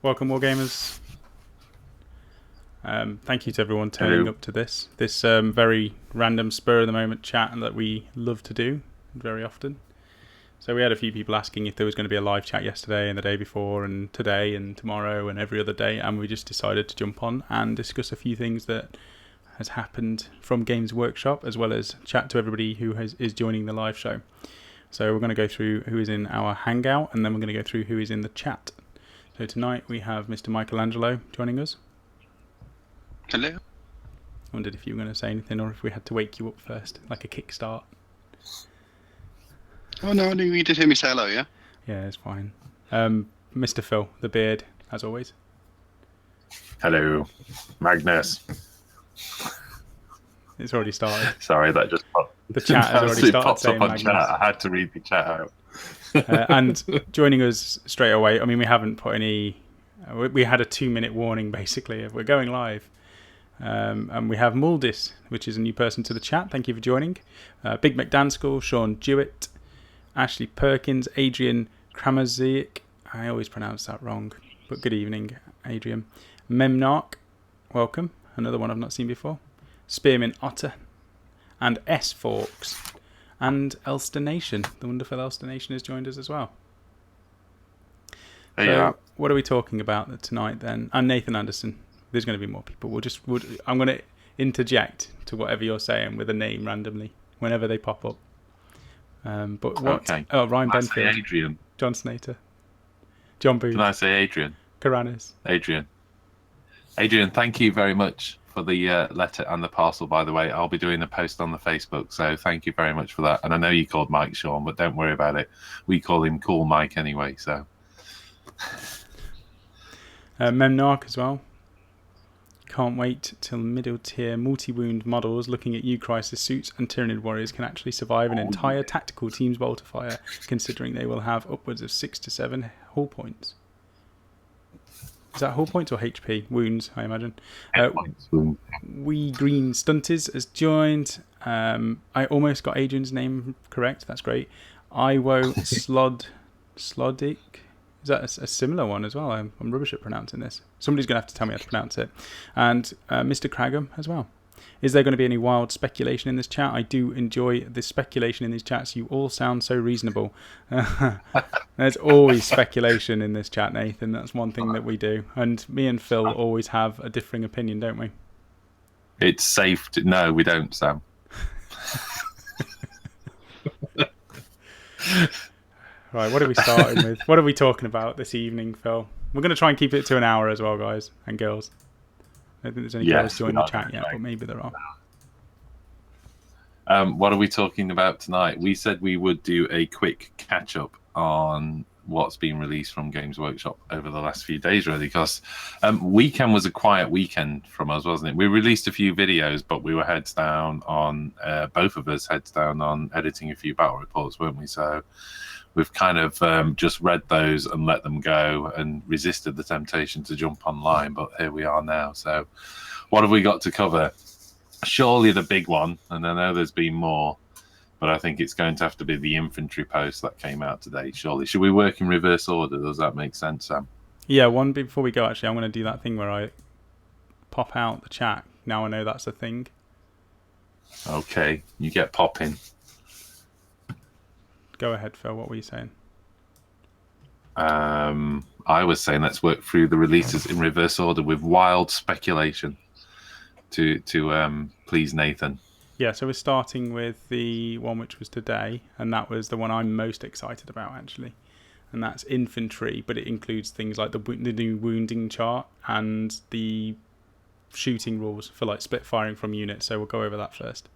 Welcome, Wargamers. Thank you to everyone turning Hello. up to this very random spur of the moment chat that we love to do very often. So we had a few people asking if there was going to be a live chat yesterday and the day before and today and tomorrow and every other day, and we just decided to jump on and discuss a few things that has happened from Games Workshop, as well as chat to everybody who is joining the live show. So we're going to go through who is in our Hangout, and then we're going to go through who is in the chat. So tonight we have Mr. Michelangelo joining us. Hello. I wondered if you were going to say anything or if we had to wake you up first, like a kickstart. Oh no, you did hear me say hello, yeah? Yeah, it's fine. Mr. Phil, the beard, as always. Hello, Magnus. It's already started. Sorry, that just popped. The chat has already started pops saying up on Magnus. chat. I had to read the chat out. And joining us straight away, I mean, we haven't put any... We had a 2-minute warning, basically, of we're going live. And we have Muldis, which is a new person to the chat. Thank you for joining. Big McDanskell, Sean Jewett, Ashley Perkins, Adrian Kramerzik. I always pronounce that wrong, but good evening, Adrian. Memnark, welcome. Another one I've not seen before. Spearman Otter, and S Forks, and Elster Nation. The wonderful Elster Nation has joined us as well. Yeah. What are we talking about tonight then? And Nathan Anderson. There's going to be more people. I'm going to interject to whatever you're saying with a name randomly whenever they pop up. But what? Okay. Oh, Ryan Can I Benfield, say Adrian? John Snater, John Booth, Can I say Adrian? Karanis. Adrian, thank you very much for the letter and the parcel, by the way. I'll be doing a post on the Facebook, so thank you very much for that. And I know you called Mike Sean, but don't worry about it. We call him Cool Mike anyway, so... Memnark as well. Can't wait till middle tier multi-wound models looking at U-Crisis suits and Tyranid warriors can actually survive an entire tactical team's bolter fire, considering they will have upwards of 6 to 7 hull points. Is that hull points or HP? Wounds, I imagine. Wee Green Stunties has joined. I almost got Adrian's name correct. That's great. Iwo Slodic. Is that a similar one as well? I'm rubbish at pronouncing this. Somebody's going to have to tell me how to pronounce it. And Mr. Craggham as well. Is there going to be any wild speculation in this chat? I do enjoy the speculation in these chats. You all sound so reasonable. There's always speculation in this chat, Nathan. That's one thing that we do. And me and Phil always have a differing opinion, don't we? It's safe to... No, we don't, Sam. Right, what are we starting with? What are we talking about this evening, Phil? We're going to try and keep it to an hour as well, guys and girls. I don't think there's any girls joining the chat yet, but maybe there are. What are we talking about tonight? We said we would do a quick catch-up on what's been released from Games Workshop over the last few days, really, because weekend was a quiet weekend from us, wasn't it? We released a few videos, but we were heads down on, both of us heads down on editing a few battle reports, weren't we? So we've kind of just read those and let them go and resisted the temptation to jump online, but here we are now. So what have we got to cover? Surely the big one, and I know there's been more, but I think it's going to have to be the infantry post that came out today, surely. Should we work in reverse order? Does that make sense, Sam? Yeah, one before we go, actually, I'm going to do that thing where I pop out the chat. Now I know that's a thing. Okay, you get popping. Go ahead, Phil. What were you saying? I was saying let's work through the releases in reverse order with wild speculation to please Nathan. Yeah, so we're starting with the one which was today, and that was the one I'm most excited about, actually. And that's infantry, but it includes things like the new wounding chart and the shooting rules for like split firing from units. So we'll go over that first.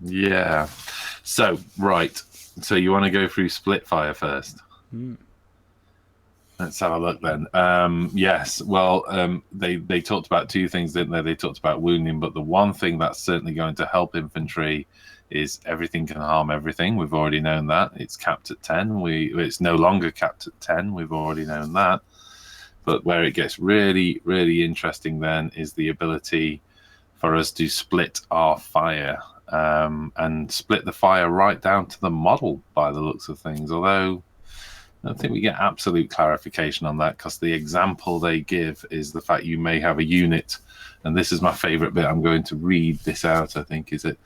Yeah. So, right. So you want to go through split fire first? Let's have a look then. Yes. Well, they talked about two things, didn't they? They talked about wounding, but the one thing that's certainly going to help infantry is everything can harm everything. We've already known that. It's capped at 10. It's no longer capped at 10. We've already known that. But where it gets really, really interesting then is the ability for us to split our fire. And split the fire right down to the model by the looks of things. Although I think we get absolute clarification on that, because the example they give is the fact you may have a unit, and this is my favorite bit. I'm going to read this out, I think, is it?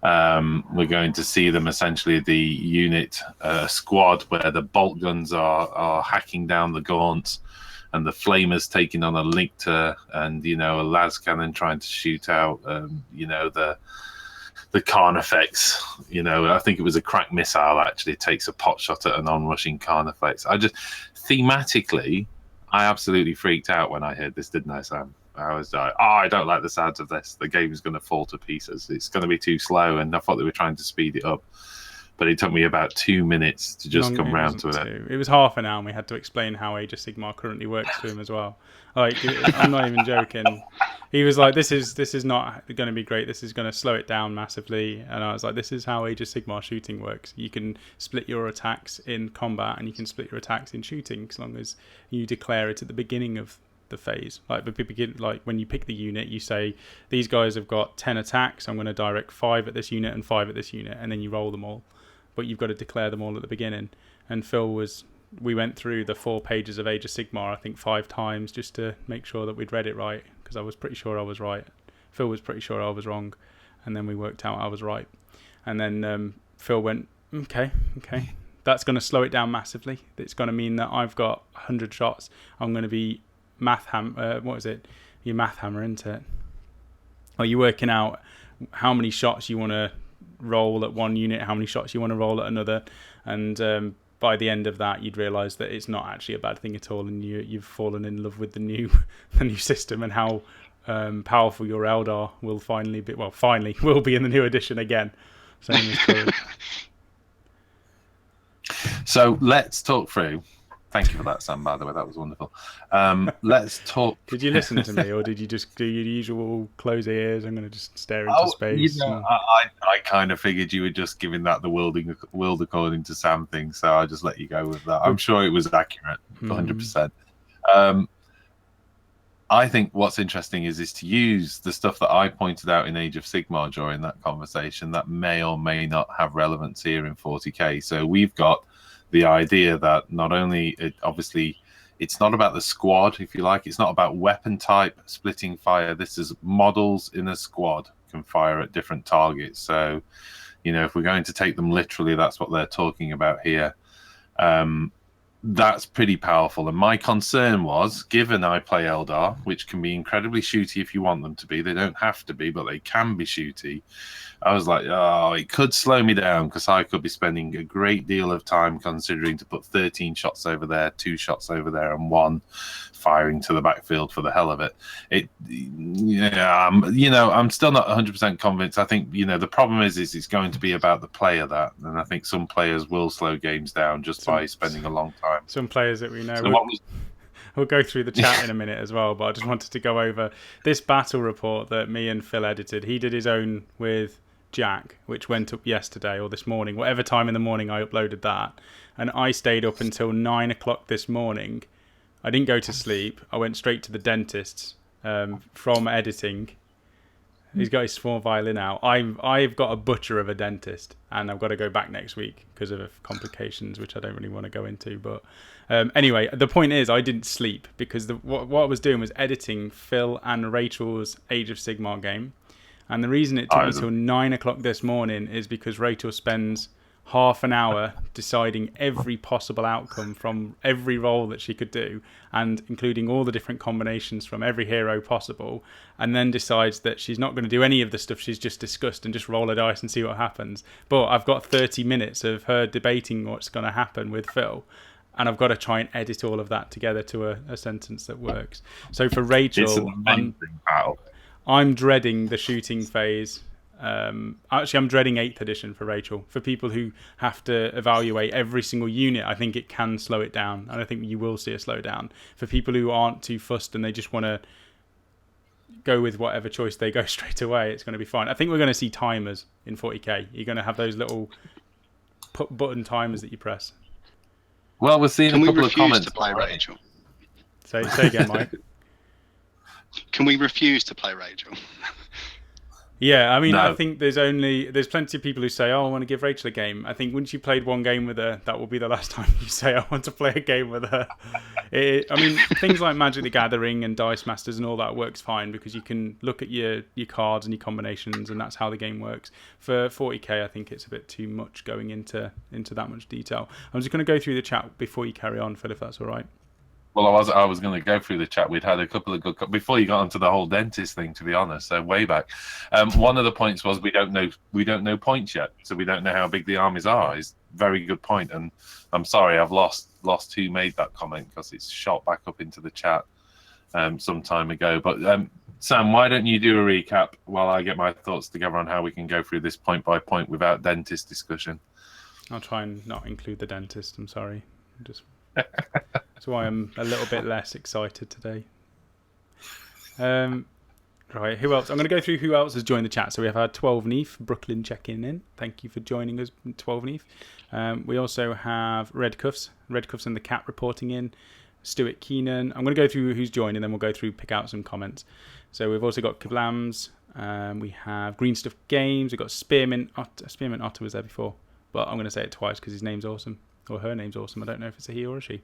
We're going to see them essentially the unit squad where the bolt guns are hacking down the gaunts, and the flamers taking on a lictor, and a las cannon trying to shoot out the Carnifex. I think it was a crack missile actually takes a pot shot at an onrushing Carnifex. Thematically, I absolutely freaked out when I heard this, didn't I, Sam? I was like, I don't like the sounds of this. The game is going to fall to pieces. It's going to be too slow, and I thought they were trying to speed it up. But it took me about 2 minutes to just come round to it. It was half an hour, and we had to explain how Age of Sigmar currently works to him as well. Like, I'm not even joking. He was like, "This is not going to be great. This is going to slow it down massively." And I was like, "This is how Age of Sigmar shooting works. You can split your attacks in combat, and you can split your attacks in shooting, as long as you declare it at the beginning of the phase. Like when you pick the unit, you say these guys have got 10 attacks. I'm going to direct 5 at this unit and 5 at this unit, and then you roll them all. But you've got to declare them all at the beginning." And we went through the 4 pages of Age of Sigmar, I think 5 times, just to make sure that we'd read it right, because I was pretty sure I was right. Phil was pretty sure I was wrong, and then we worked out I was right. And then Phil went, okay, that's going to slow it down massively. It's going to mean that I've got 100 shots. I'm going to be what is it? Your math hammer, isn't it? Or you're working out how many shots you want to roll at one unit, how many shots you want to roll at another, and by the end of that, you'd realise that it's not actually a bad thing at all, and you've fallen in love with the new system, and how powerful your Eldar will finally be in the new edition again. Same as Courage. So let's talk through. Thank you for that, Sam, by the way. That was wonderful. Let's talk. Did you listen to me, or did you just do your usual close your ears? I'm going to just stare into space. I kind of figured you were just giving that the world according to Sam thing, so I just let you go with that. I'm sure it was accurate, 100%. I think what's interesting is to use the stuff that I pointed out in Age of Sigmar during that conversation that may or may not have relevance here in 40k. So we've got the idea that not only it's not about the squad, if you like, it's not about weapon type splitting fire. This is models in a squad can fire at different targets. So, if we're going to take them literally, that's what they're talking about here. That's pretty powerful. And my concern was, given I play Eldar, which can be incredibly shooty if you want them to be, they don't have to be, but they can be shooty. I was like, it could slow me down, because I could be spending a great deal of time considering to put 13 shots over there, 2 shots over there, and 1 firing to the backfield for the hell of it. I'm still not 100% convinced. I think, the problem is it's going to be about the player and I think some players will slow games down by spending a long time. Some players that we know. We'll go through the chat in a minute as well, but I just wanted to go over this battle report that me and Phil edited. He did his own with Jack, which went up yesterday or this morning, whatever time in the morning I uploaded that. And I stayed up until 9 o'clock this morning. I didn't go to sleep. I went straight to the dentist from editing. He's got his small violin out. I've got a butcher of a dentist, and I've got to go back next week because of complications, which I don't really want to go into. But anyway, the point is I didn't sleep because what I was doing was editing Phil and Rachel's Age of Sigmar game. And the reason it took me till 9 o'clock this morning is because Rachel spends half an hour deciding every possible outcome from every roll that she could do, and including all the different combinations from every hero possible, and then decides that she's not going to do any of the stuff she's just discussed and just roll a dice and see what happens. But I've got 30 minutes of her debating what's going to happen with Phil, and I've got to try and edit all of that together to a sentence that works. So for Rachel, I'm dreading the shooting phase. Actually, I'm dreading 8th edition for Rachel. For people who have to evaluate every single unit, I think it can slow it down, and I think you will see a slowdown. For people who aren't too fussed and they just want to go with whatever choice they go straight away, it's going to be fine. I think we're going to see timers in 40k. You're going to have those little button timers that you press. Well, we're seeing a couple of comments. To play Rachel? Say again, Mike. Can we refuse to play Rachel? Yeah, I mean, I No. think there's plenty of people who say, "Oh, I want to give Rachel a game." I think once you played one game with her, that will be the last time you say, "I want to play a game with her." I mean, things like Magic the Gathering and Dice Masters and all that works fine because you can look at your cards and your combinations, and that's how the game works. For 40k, I think it's a bit too much going into that much detail. I'm just going to go through the chat before you carry on, Phil, if that's all right. Well, I was going to go through the chat. We'd had a couple of good before you got onto the whole dentist thing. To be honest, so way back, one of the points was we don't know points yet, so we don't know how big the armies are. Is very good point, and I'm sorry I've lost who made that comment because it's shot back up into the chat some time ago. But Sam, why don't you do a recap while I get my thoughts together on how we can go through this point by point without dentist discussion? I'll try and not include the dentist. I'm sorry. That's why I'm a little bit less excited today. Right, who else? I'm going to go through who else has joined the chat. So we have had 12 Neef, Brooklyn checking in. Thank you for joining us, 12 Neef. We also have Red Cuffs and the Cat reporting in. Stuart Keenan. I'm going to go through who's joined and then we'll go through, pick out some comments. So we've also got Kablams. We have Green Stuff Games. We've got Spearmint Otter was there before, but I'm going to say it twice because his name's awesome. Or her name's awesome. I don't know if it's a he or a she.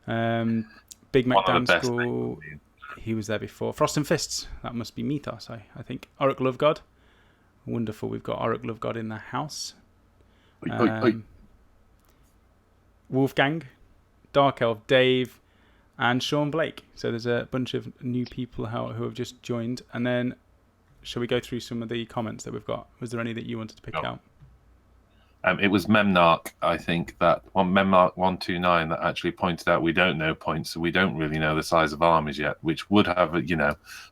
Big Mac Dan School. He was there before. Frost and Fists. That must be Mythos, I think. Auric Love God. Wonderful. We've got Auric Love God in the house. Wolfgang. Dark Elf Dave. And Sean Blake. So there's a bunch of new people who have just joined. And then, shall we go through some of the comments that we've got? Was there any that you wanted to pick out? It was Memnarch, I think, Memnarch 129 that actually pointed out we don't know points, so we don't really know the size of armies yet, which would have,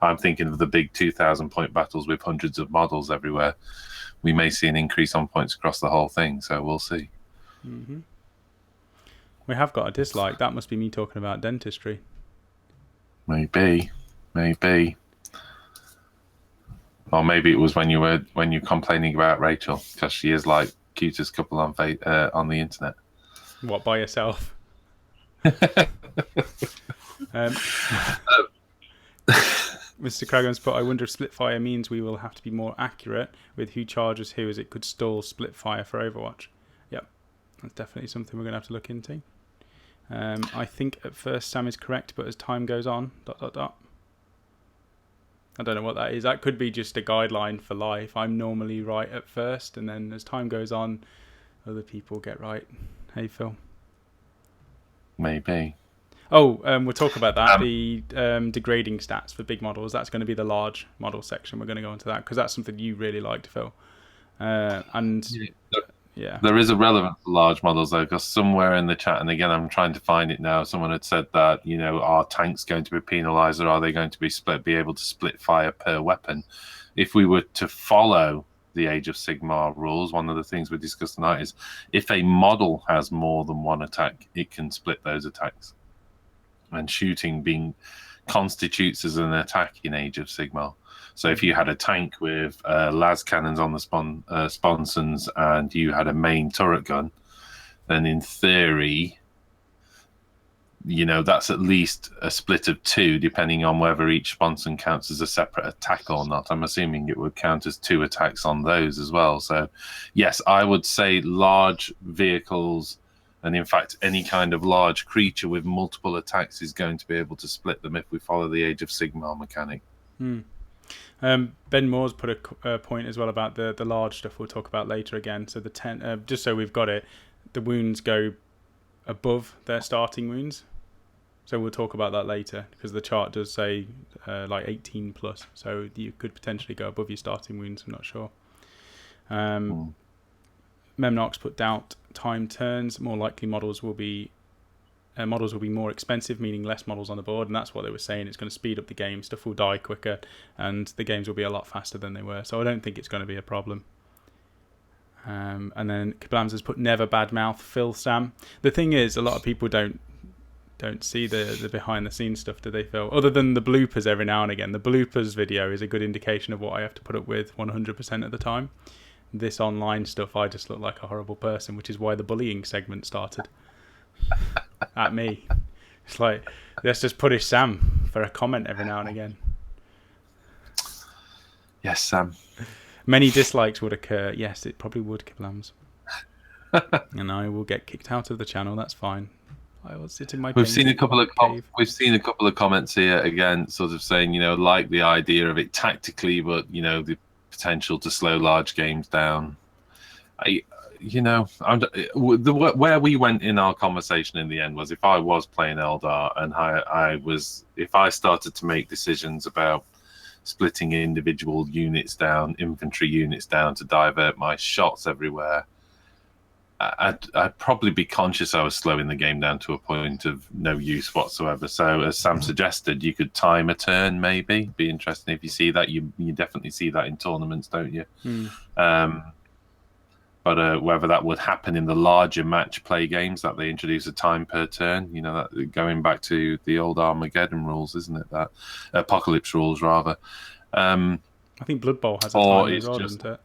I'm thinking of the big 2,000 point battles with hundreds of models everywhere. We may see an increase on points across the whole thing, so we'll see. Mm-hmm. We have got a dislike. That must be me talking about dentistry. Maybe. Or maybe it was when you're complaining about Rachel, because she is like cutest couple on the internet. What, by yourself? Mr. Cragham's put, I wonder if split fire means we will have to be more accurate with who charges who, as it could stall split fire for Overwatch. Yep, that's definitely something we're going to have to look into. I think at first Sam is correct, but as time goes on, ... I don't know what that is. That could be just a guideline for life. I'm normally right at first, and then as time goes on, other people get right. Hey, Phil. Maybe. Oh, we'll talk about that. The degrading stats for big models. That's going to be the large model section. We're going to go into that because that's something you really liked, Phil. Yeah. There is a relevance to large models, though, because somewhere in the chat, and again, I'm trying to find it now, someone had said that, are tanks going to be penalised, or are they going to be able to split fire per weapon? If we were to follow the Age of Sigmar rules, one of the things we discussed tonight is if a model has more than one attack, it can split those attacks. And shooting constitutes as an attack in Age of Sigmar. So if you had a tank with las cannons on the sponsons and you had a main turret gun, then in theory, that's at least a split of two, depending on whether each sponson counts as a separate attack or not. I'm assuming it would count as two attacks on those as well. So yes, I would say large vehicles, and in fact, any kind of large creature with multiple attacks is going to be able to split them if we follow the Age of Sigmar mechanic. Ben Moore's put a point as well about the large stuff we'll talk about later again. So the 10, just so we've got it, the wounds go above their starting wounds. So we'll talk about that later because the chart does say like 18 plus. So you could potentially go above your starting wounds. I'm not sure. Memnox put doubt time turns. More likely models will be more expensive, meaning less models on the board, and that's what they were saying. It's going to speed up the game. Stuff will die quicker, and the games will be a lot faster than they were. So I don't think it's going to be a problem. And then Kablams has put never badmouth Phil Sam. The thing is, a lot of people don't see the behind the scenes stuff, do they, Phil? Other than the bloopers every now and again. The bloopers video is a good indication of what I have to put up with 100% of the time. This online stuff, I just look like a horrible person, which is why the bullying segment started. At me. It's like, let's just punish Sam for a comment every now and again. Yes, Sam. Many dislikes would occur. Yes, it probably would, Kiblams. And I will get kicked out of the channel. That's fine. I will sit in my We've seen a painting couple of cave. we've seen a couple of comments here again, sort of saying, like the idea of it tactically, but the potential to slow large games down. Where we went in our conversation in the end was, if I was playing Eldar and if I started to make decisions about splitting individual units down, infantry units down to divert my shots everywhere, I'd probably be conscious I was slowing the game down to a point of no use whatsoever. So, as Sam suggested, you could time a turn, maybe. Be interesting if you see that. You definitely see that in tournaments, don't you? But whether that would happen in the larger match play games, that they introduce a time per turn, that going back to the old Armageddon rules, isn't it? That Apocalypse rules, rather. I think Blood Bowl has a time as well, doesn't it?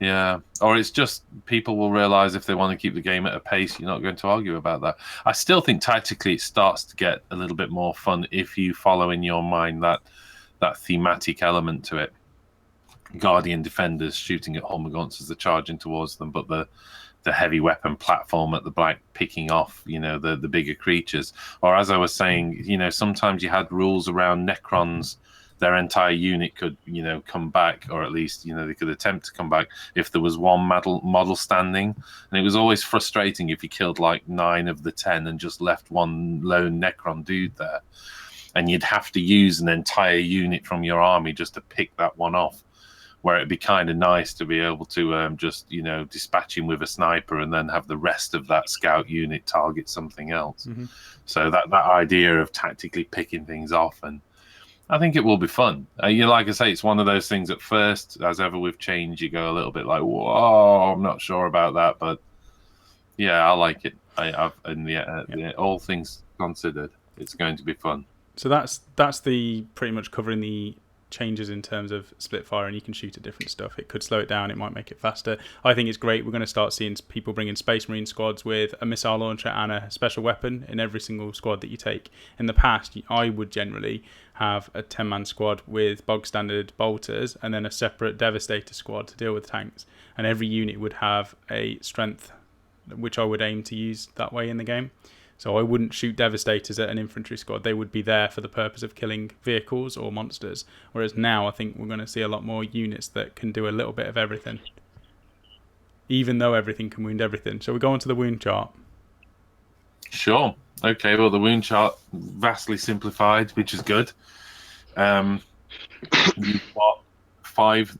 Yeah, or it's just people will realize if they want to keep the game at a pace, you're not going to argue about that. I still think tactically it starts to get a little bit more fun if you follow in your mind that thematic element to it. Guardian defenders shooting at Hormagaunts as they're charging towards them, but the heavy weapon platform at the back picking off, the bigger creatures. Or as I was saying, sometimes you had rules around Necrons. Their entire unit could, come back, or at least, they could attempt to come back if there was one model standing. And it was always frustrating if you killed like 9 of the 10 and just left one lone Necron dude there. And you'd have to use an entire unit from your army just to pick that one off, where it'd be kind of nice to be able to just, dispatch him with a sniper and then have the rest of that scout unit target something else. Mm-hmm. So that idea of tactically picking things off, and I think it will be fun. Like I say, it's one of those things at first, as ever with change, you go a little bit like, whoa, I'm not sure about that. But yeah, I like it. All things considered, it's going to be fun. So that's the pretty much covering the changes in terms of split fire, and you can shoot at different stuff. It could slow it down, it might make it faster. I think it's great. We're going to start seeing people bringing Space Marine squads with a missile launcher and a special weapon in every single squad that you take. In the past, I would generally have a 10-man squad with bog standard bolters and then a separate devastator squad to deal with tanks, and every unit would have a strength which I would aim to use that way in the game. So I wouldn't shoot devastators at an infantry squad. They would be there for the purpose of killing vehicles or monsters. Whereas now I think we're going to see a lot more units that can do a little bit of everything, even though everything can wound everything. So we go on to the wound chart. Sure. Okay, well, the wound chart, vastly simplified, which is good. You've got five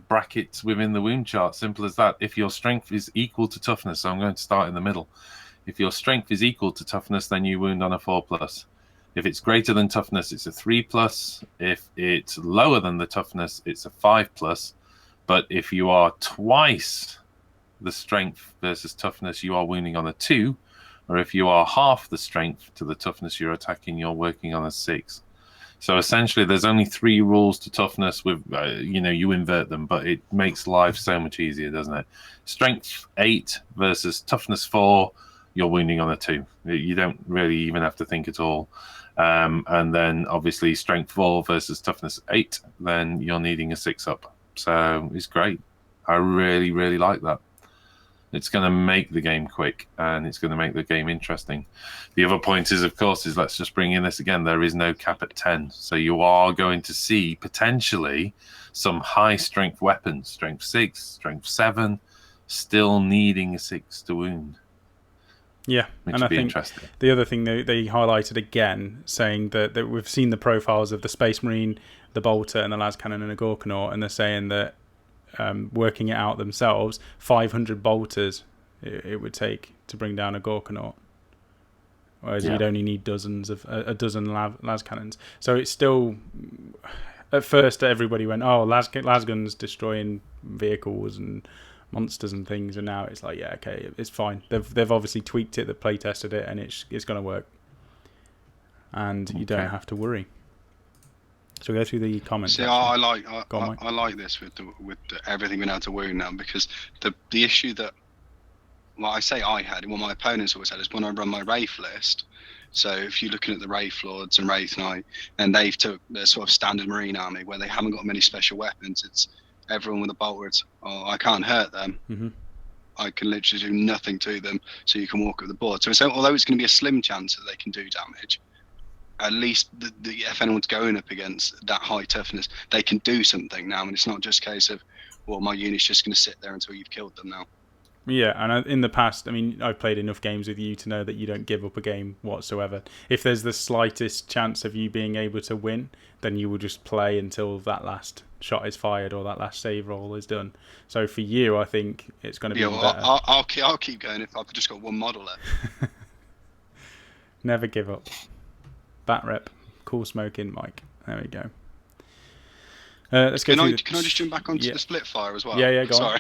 brackets within the wound chart. Simple as that. If your strength is equal to toughness, so I'm going to start in the middle. If your strength is equal to toughness, then you wound on a 4+. If it's greater than toughness, it's a 3+. If it's lower than the toughness, it's a 5+. But if you are twice the strength versus toughness, you are wounding on a 2. Or if you are half the strength to the toughness you're attacking, you're working on a 6. So essentially, there's only 3 rules to toughness. With you invert them, but it makes life so much easier, doesn't it? Strength 8 versus toughness 4. You're wounding on a 2. You don't really even have to think at all. And then obviously strength 4 versus toughness 8, then you're needing a 6 up. So it's great. I really, really like that. It's going to make the game quick, and it's going to make the game interesting. The other point is, of course, let's just bring in this again. There is no cap at 10. So you are going to see potentially some high strength weapons, strength 6, strength 7, still needing a 6 to wound. Yeah, and I think the other thing they highlighted again, saying that we've seen the profiles of the Space Marine, the Bolter, and the Las Cannon and a Gorkanaut, and they're saying that working it out themselves, 500 Bolters it would take to bring down a Gorkanaut, whereas you'd only need a dozen Las Cannons. So it's still, at first everybody went, oh, Las Guns destroying vehicles and monsters and things, and now it's like, yeah, okay, it's fine. They've obviously tweaked it, they've play tested it, and it's going to work, and you don't have to worry. So we go through the comments. See, I like this with the everything being able to wound now, because the issue that well, I say I had, and what my opponents always had is when I run my Wraith list. So if you're looking at the Wraith Lords and Wraith Knight, and they've took the sort of standard Marine army where they haven't got many special weapons, it's everyone with a bolter. Oh, I can't hurt them. Mm-hmm. I can literally do nothing to them, so you can walk up the board. So although it's going to be a slim chance that they can do damage, at least if anyone's going up against that high toughness, they can do something now, and it's not just a case of, well, my unit's just going to sit there until you've killed them now. Yeah, and in the past, I mean, I've played enough games with you to know that you don't give up a game whatsoever. If there's the slightest chance of you being able to win, then you will just play until that last shot is fired or that last save roll is done. So for you, I think it's going to be better. I'll keep going if I've just got one model left. Never give up. Bat rep, cool smoking, Mike. There we go. Let's go. Can I just jump back onto the split fire as well? Yeah, go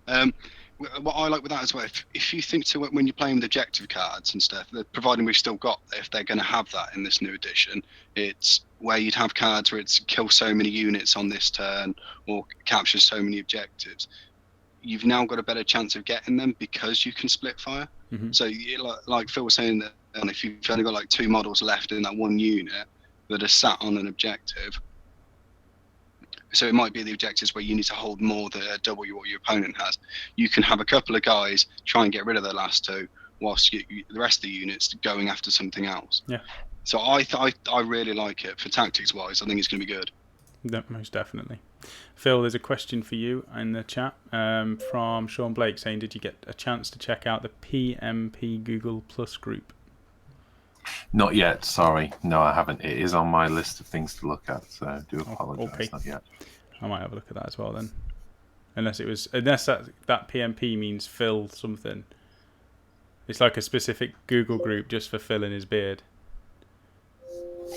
on. What I like with that as well, if you think to when you're playing with objective cards and stuff, providing we've still got, if they're going to have that in this new edition, it's where you'd have cards where it's kill so many units on this turn or capture so many objectives. You've now got a better chance of getting them because you can split fire. Mm-hmm. So like Phil was saying, that if you've only got like 2 models left in that one unit that are sat on an objective, so it might be the objectives where you need to hold more than double what your opponent has. You can have a couple of guys try and get rid of the last 2, whilst the rest of the units going after something else. Yeah. So I really like it for tactics wise. I think it's going to be good. No, most definitely. Phil, there's a question for you in the chat from Sean Blake saying, did you get a chance to check out the PMP Google Plus group? Not yet, sorry. No, I haven't. It is on my list of things to look at, so I do apologise. Okay. Not yet. I might have a look at that as well then. Unless that PMP means Phil something. It's like a specific Google group just for Phil and his beard.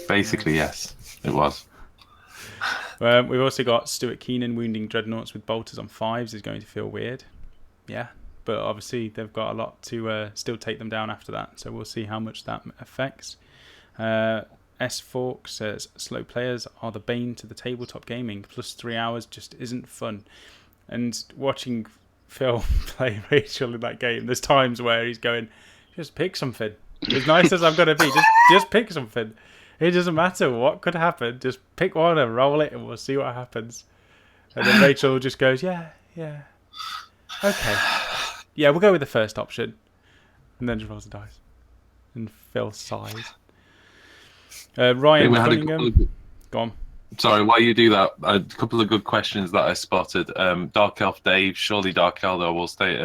Basically, yes, it was. We've also got Stuart Keenan wounding dreadnoughts with bolters on 5s is going to feel weird. Yeah, but obviously they've got a lot to still take them down after that, so we'll see how much that affects. S Fork says, slow players are the bane to the tabletop gaming. Plus 3 hours just isn't fun. And watching Phil play Rachel in that game, there's times where he's going, just pick something. As nice as I'm going to be, just pick something. It doesn't matter what could happen. Just pick one and roll it and we'll see what happens. And then Rachel just goes, yeah. Okay. Yeah, we'll go with the first option. And then just rolls the dice. And Phil sighs. Ryan Cunningham. Go on. Sorry, while you do that, a couple of good questions that I spotted. Dark Elf Dave, surely Dark Eldar will stay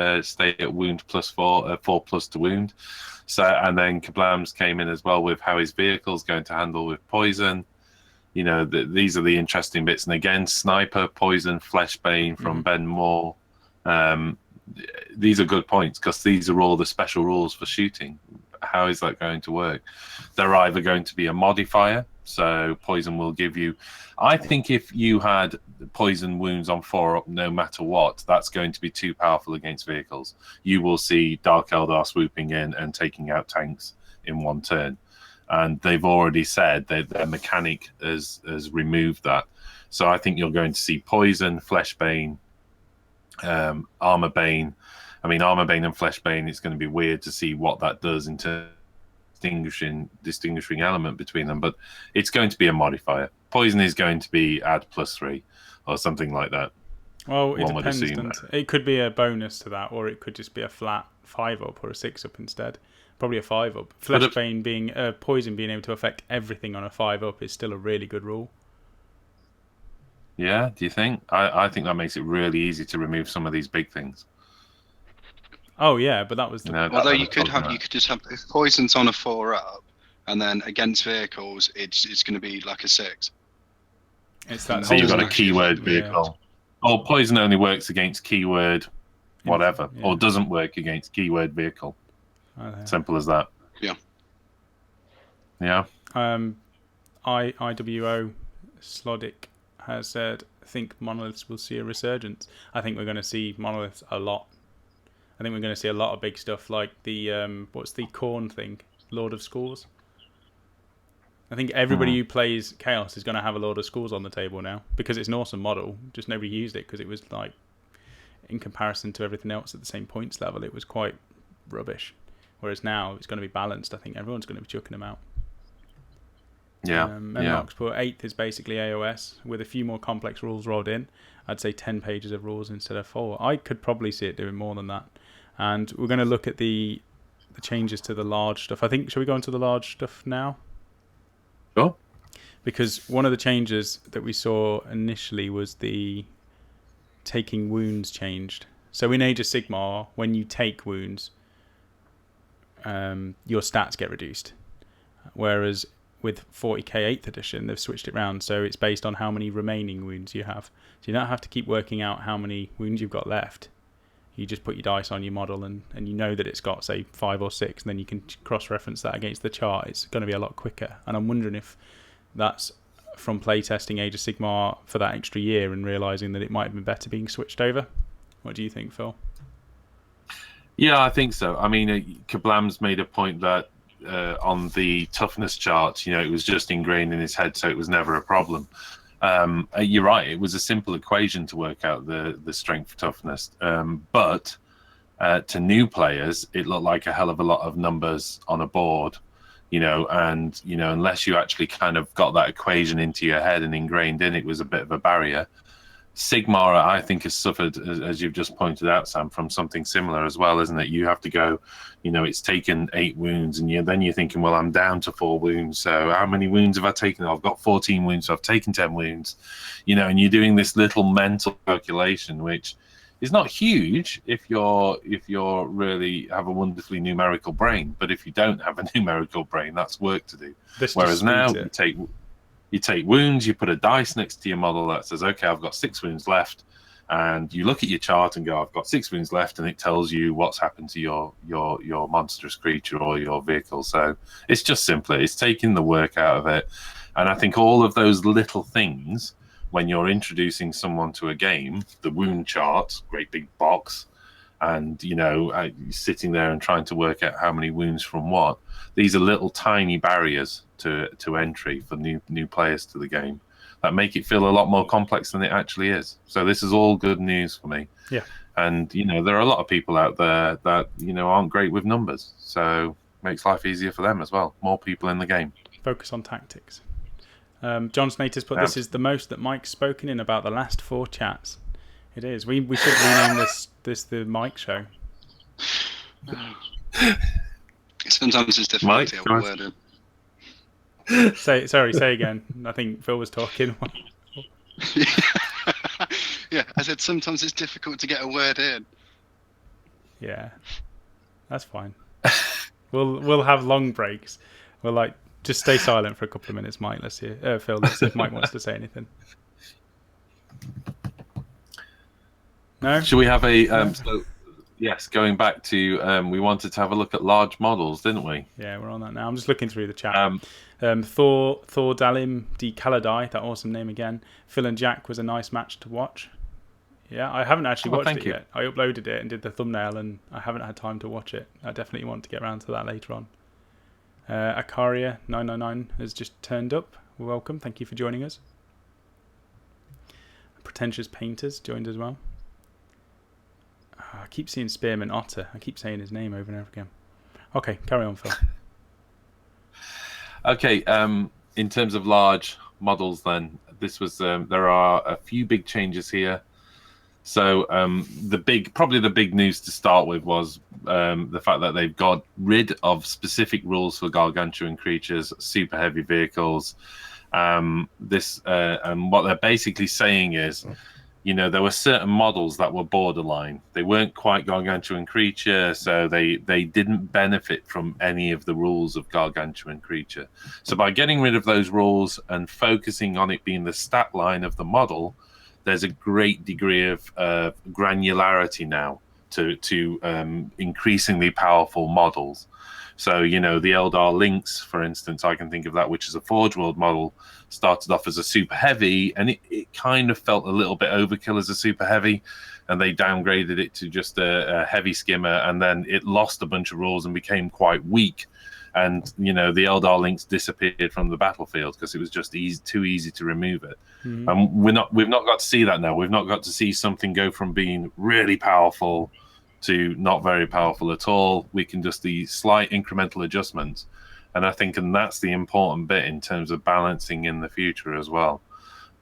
at wound +4, 4+ to wound. So, and then Kablams came in as well with how his vehicle's going to handle with poison. You know, these are the interesting bits. And again, Sniper, Poison, Fleshbane from Ben Moore. These are good points because these are all the special rules for shooting. How is that going to work? They're either going to be a modifier, so poison will give you... I think if you had poison wounds on 4 up, no matter what, that's going to be too powerful against vehicles. You will see Dark Eldar swooping in and taking out tanks in one turn. And they've already said that their mechanic has removed that. So I think you're going to see poison, Fleshbane, Armorbane. I mean, Armorbane and Fleshbane, it's going to be weird to see what that does in terms of distinguishing element between them, but it's going to be a modifier. Poison is going to be add +3 or something like that. Well, it depends. It could be a bonus to that, or it could just be a flat 5-up or a 6-up instead. Probably a 5-up. Fleshbane being poison being able to affect everything on a 5-up is still a really good rule. Yeah, do you think? I think that makes it really easy to remove some of these big things. Oh yeah, but that was the... Although you could just have, if poison's on a 4-up, and then against vehicles, it's going to be like a 6. It's that. So you've got a keyword vehicle. Yeah. Or poison only works against keyword whatever, or doesn't work against keyword vehicle. Simple as that. Yeah. Yeah. IWO Slodic has said, I think monoliths will see a resurgence. I think we're going to see monoliths a lot. I think we're going to see a lot of big stuff like the what's the Khorne thing, Lord of Schools. I think everybody who plays Chaos is going to have a Lord of Schools on the table now because it's an awesome model. Just nobody used it because it was like in comparison to everything else at the same points level, it was quite rubbish. Whereas now it's going to be balanced. I think everyone's going to be chucking them out. Yeah. Mark's put 8th is basically AOS with a few more complex rules rolled in. I'd say 10 pages of rules instead of 4. I could probably see it doing more than that. And we're going to look at the changes to the large stuff. I think, shall we go into the large stuff now? Sure. Because one of the changes that we saw initially was the taking wounds changed. So in Age of Sigmar, when you take wounds, your stats get reduced. Whereas with 40k 8th edition, they've switched it around. So it's based on how many remaining wounds you have. So you don't have to keep working out how many wounds you've got left. You just put your dice on your model and you know that it's got, say, 5 or 6, and then you can cross-reference that against the chart. It's going to be a lot quicker. And I'm wondering if that's from playtesting Age of Sigmar for that extra year and realising that it might have been better being switched over. What do you think, Phil? Yeah, I think so. I mean, Kablam's made a point that on the toughness chart, it was just ingrained in his head, so it was never a problem. You're right. It was a simple equation to work out the strength toughness. But to new players, it looked like a hell of a lot of numbers on a board, and, unless you actually kind of got that equation into your head and ingrained in, it was a bit of a barrier. Sigmar, I think, has suffered, as you've just pointed out, Sam, from something similar as well, isn't it? You have to go, it's taken 8 wounds, and then you're thinking, well, I'm down to 4 wounds. So how many wounds have I taken? I've got 14 wounds, so I've taken 10 wounds. And you're doing this little mental calculation, which is not huge if you're really have a wonderfully numerical brain. But if you don't have a numerical brain, that's work to do. Whereas now you take wounds, you put a dice next to your model that says, okay, I've got 6 wounds left. And you look at your chart and go, I've got 6 wounds left. And it tells you what's happened to your monstrous creature or your vehicle. So it's just simpler. It's taking the work out of it. And I think all of those little things, when you're introducing someone to a game, the wound chart, great big box, and, sitting there and trying to work out how many wounds from what, these are little tiny barriers to entry for new players to the game that make it feel a lot more complex than it actually is. So this is all good news for me. Yeah. And, there are a lot of people out there that, aren't great with numbers. So makes life easier for them as well. More people in the game. Focus on tactics. John Snate has put, this is the most that Mike's spoken in about the last 4 chats. It is. We should rename this the Mike show. Sometimes it's difficult Mike, to get a word in. Say again. I think Phil was talking. Yeah, I said sometimes it's difficult to get a word in. Yeah, that's fine. We'll have long breaks. We'll just stay silent for a couple of minutes, Mike. Let's hear Phil. Let's see if Mike wants to say anything. No. Should we have a? Yes, going back to we wanted to have a look at large models, didn't we? Yeah, we're on that now. I'm just looking through the chat. Thor Dalim D Kaladai, that awesome name again. Phil and Jack was a nice match to watch. Yeah, I haven't actually watched it yet. I uploaded it and did the thumbnail, and I haven't had time to watch it. I definitely want to get around to that later on. Akaria 999 has just turned up. Welcome, thank you for joining us. Pretentious Painters joined as well. I keep seeing Spearman Otter. I keep saying his name over and over again. Okay, carry on, Phil. Okay, in terms of large models, then this was there are a few big changes here. So probably the big news to start with was the fact that they've got rid of specific rules for gargantuan creatures, super heavy vehicles. And what they're basically saying is, there were certain models that were borderline. They weren't quite gargantuan creature, so they didn't benefit from any of the rules of gargantuan creature. So by getting rid of those rules and focusing on it being the stat line of the model, there's a great degree of granularity now to increasingly powerful models. So, the Eldar Lynx, for instance, I can think of that, which is a Forge World model, started off as a super heavy, and it kind of felt a little bit overkill as a super heavy, and they downgraded it to just a heavy skimmer, and then it lost a bunch of rules and became quite weak. and the Eldar links disappeared from the battlefield because it was just too easy to remove it. And we've not got to see that now. We've not got to see something go from being really powerful to not very powerful at all. We can just the slight incremental adjustments, and I think that's the important bit in terms of balancing in the future as well.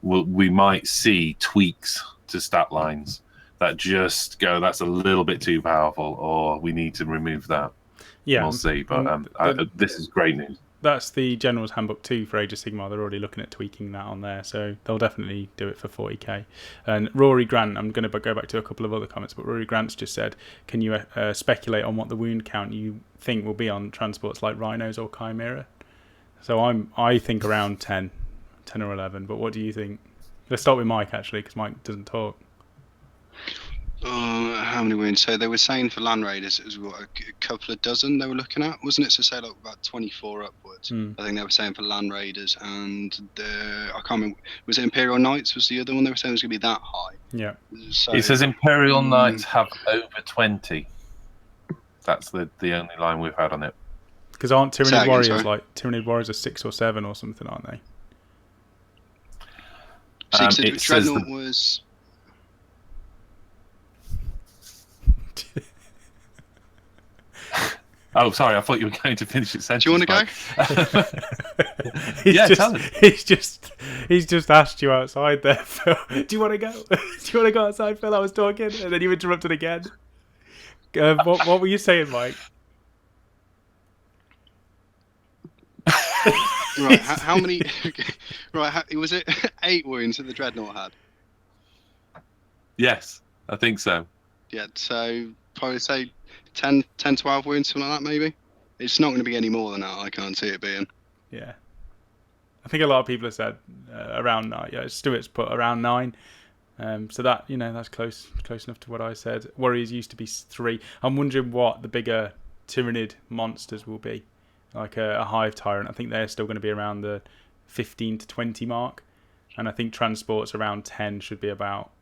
We might see tweaks to stat lines that just go, that's a little bit too powerful, or we need to remove that. Yeah, we'll see. But this is great news. That's the General's Handbook 2 for Age of Sigmar. They're already looking at tweaking that on there, so they'll definitely do it for 40k. And Rory Grant, I'm going to go back to a couple of other comments, but Rory Grant's just said, can you speculate on what the wound count you think will be on transports like Rhinos or Chimera? So I think around 10 or 11, but what do you think? Let's start with Mike, actually, because Mike doesn't talk. How many wounds? So they were saying for Land Raiders it was what, a couple of dozen they were looking at, wasn't it? So say like about 24 upwards. I think they were saying for Land Raiders, and I can't remember. Was it Imperial Knights? Was the other one they were saying was going to be that high? Yeah. So, it says Imperial Knights have over 20. That's the only line we've had on it. Because aren't Tyranid Warriors Tyranid Warriors are 6 or 7 or something, aren't they? It Dreadnought was. Oh, sorry. I thought you were going to finish it. Do you want to go? Tell him. He's just asked you outside there, Phil. Do you want to go? Do you want to go outside, Phil? I was talking, and then you interrupted again. What were you saying, Mike? Right. How many? Right. Was it 8 wounds that the Dreadnought had? Yes, I think so. Yeah. So probably say 10, 12 wounds, something like that, maybe. It's not going to be any more than that. I can't see it being. Yeah. I think a lot of people have said around 9. Yeah, Stuart's put around 9. So that, that's close enough to what I said. Warriors used to be 3. I'm wondering what the bigger Tyranid monsters will be. Like a Hive Tyrant. I think they're still going to be around the 15 to 20 mark. And I think transports around 10 should be about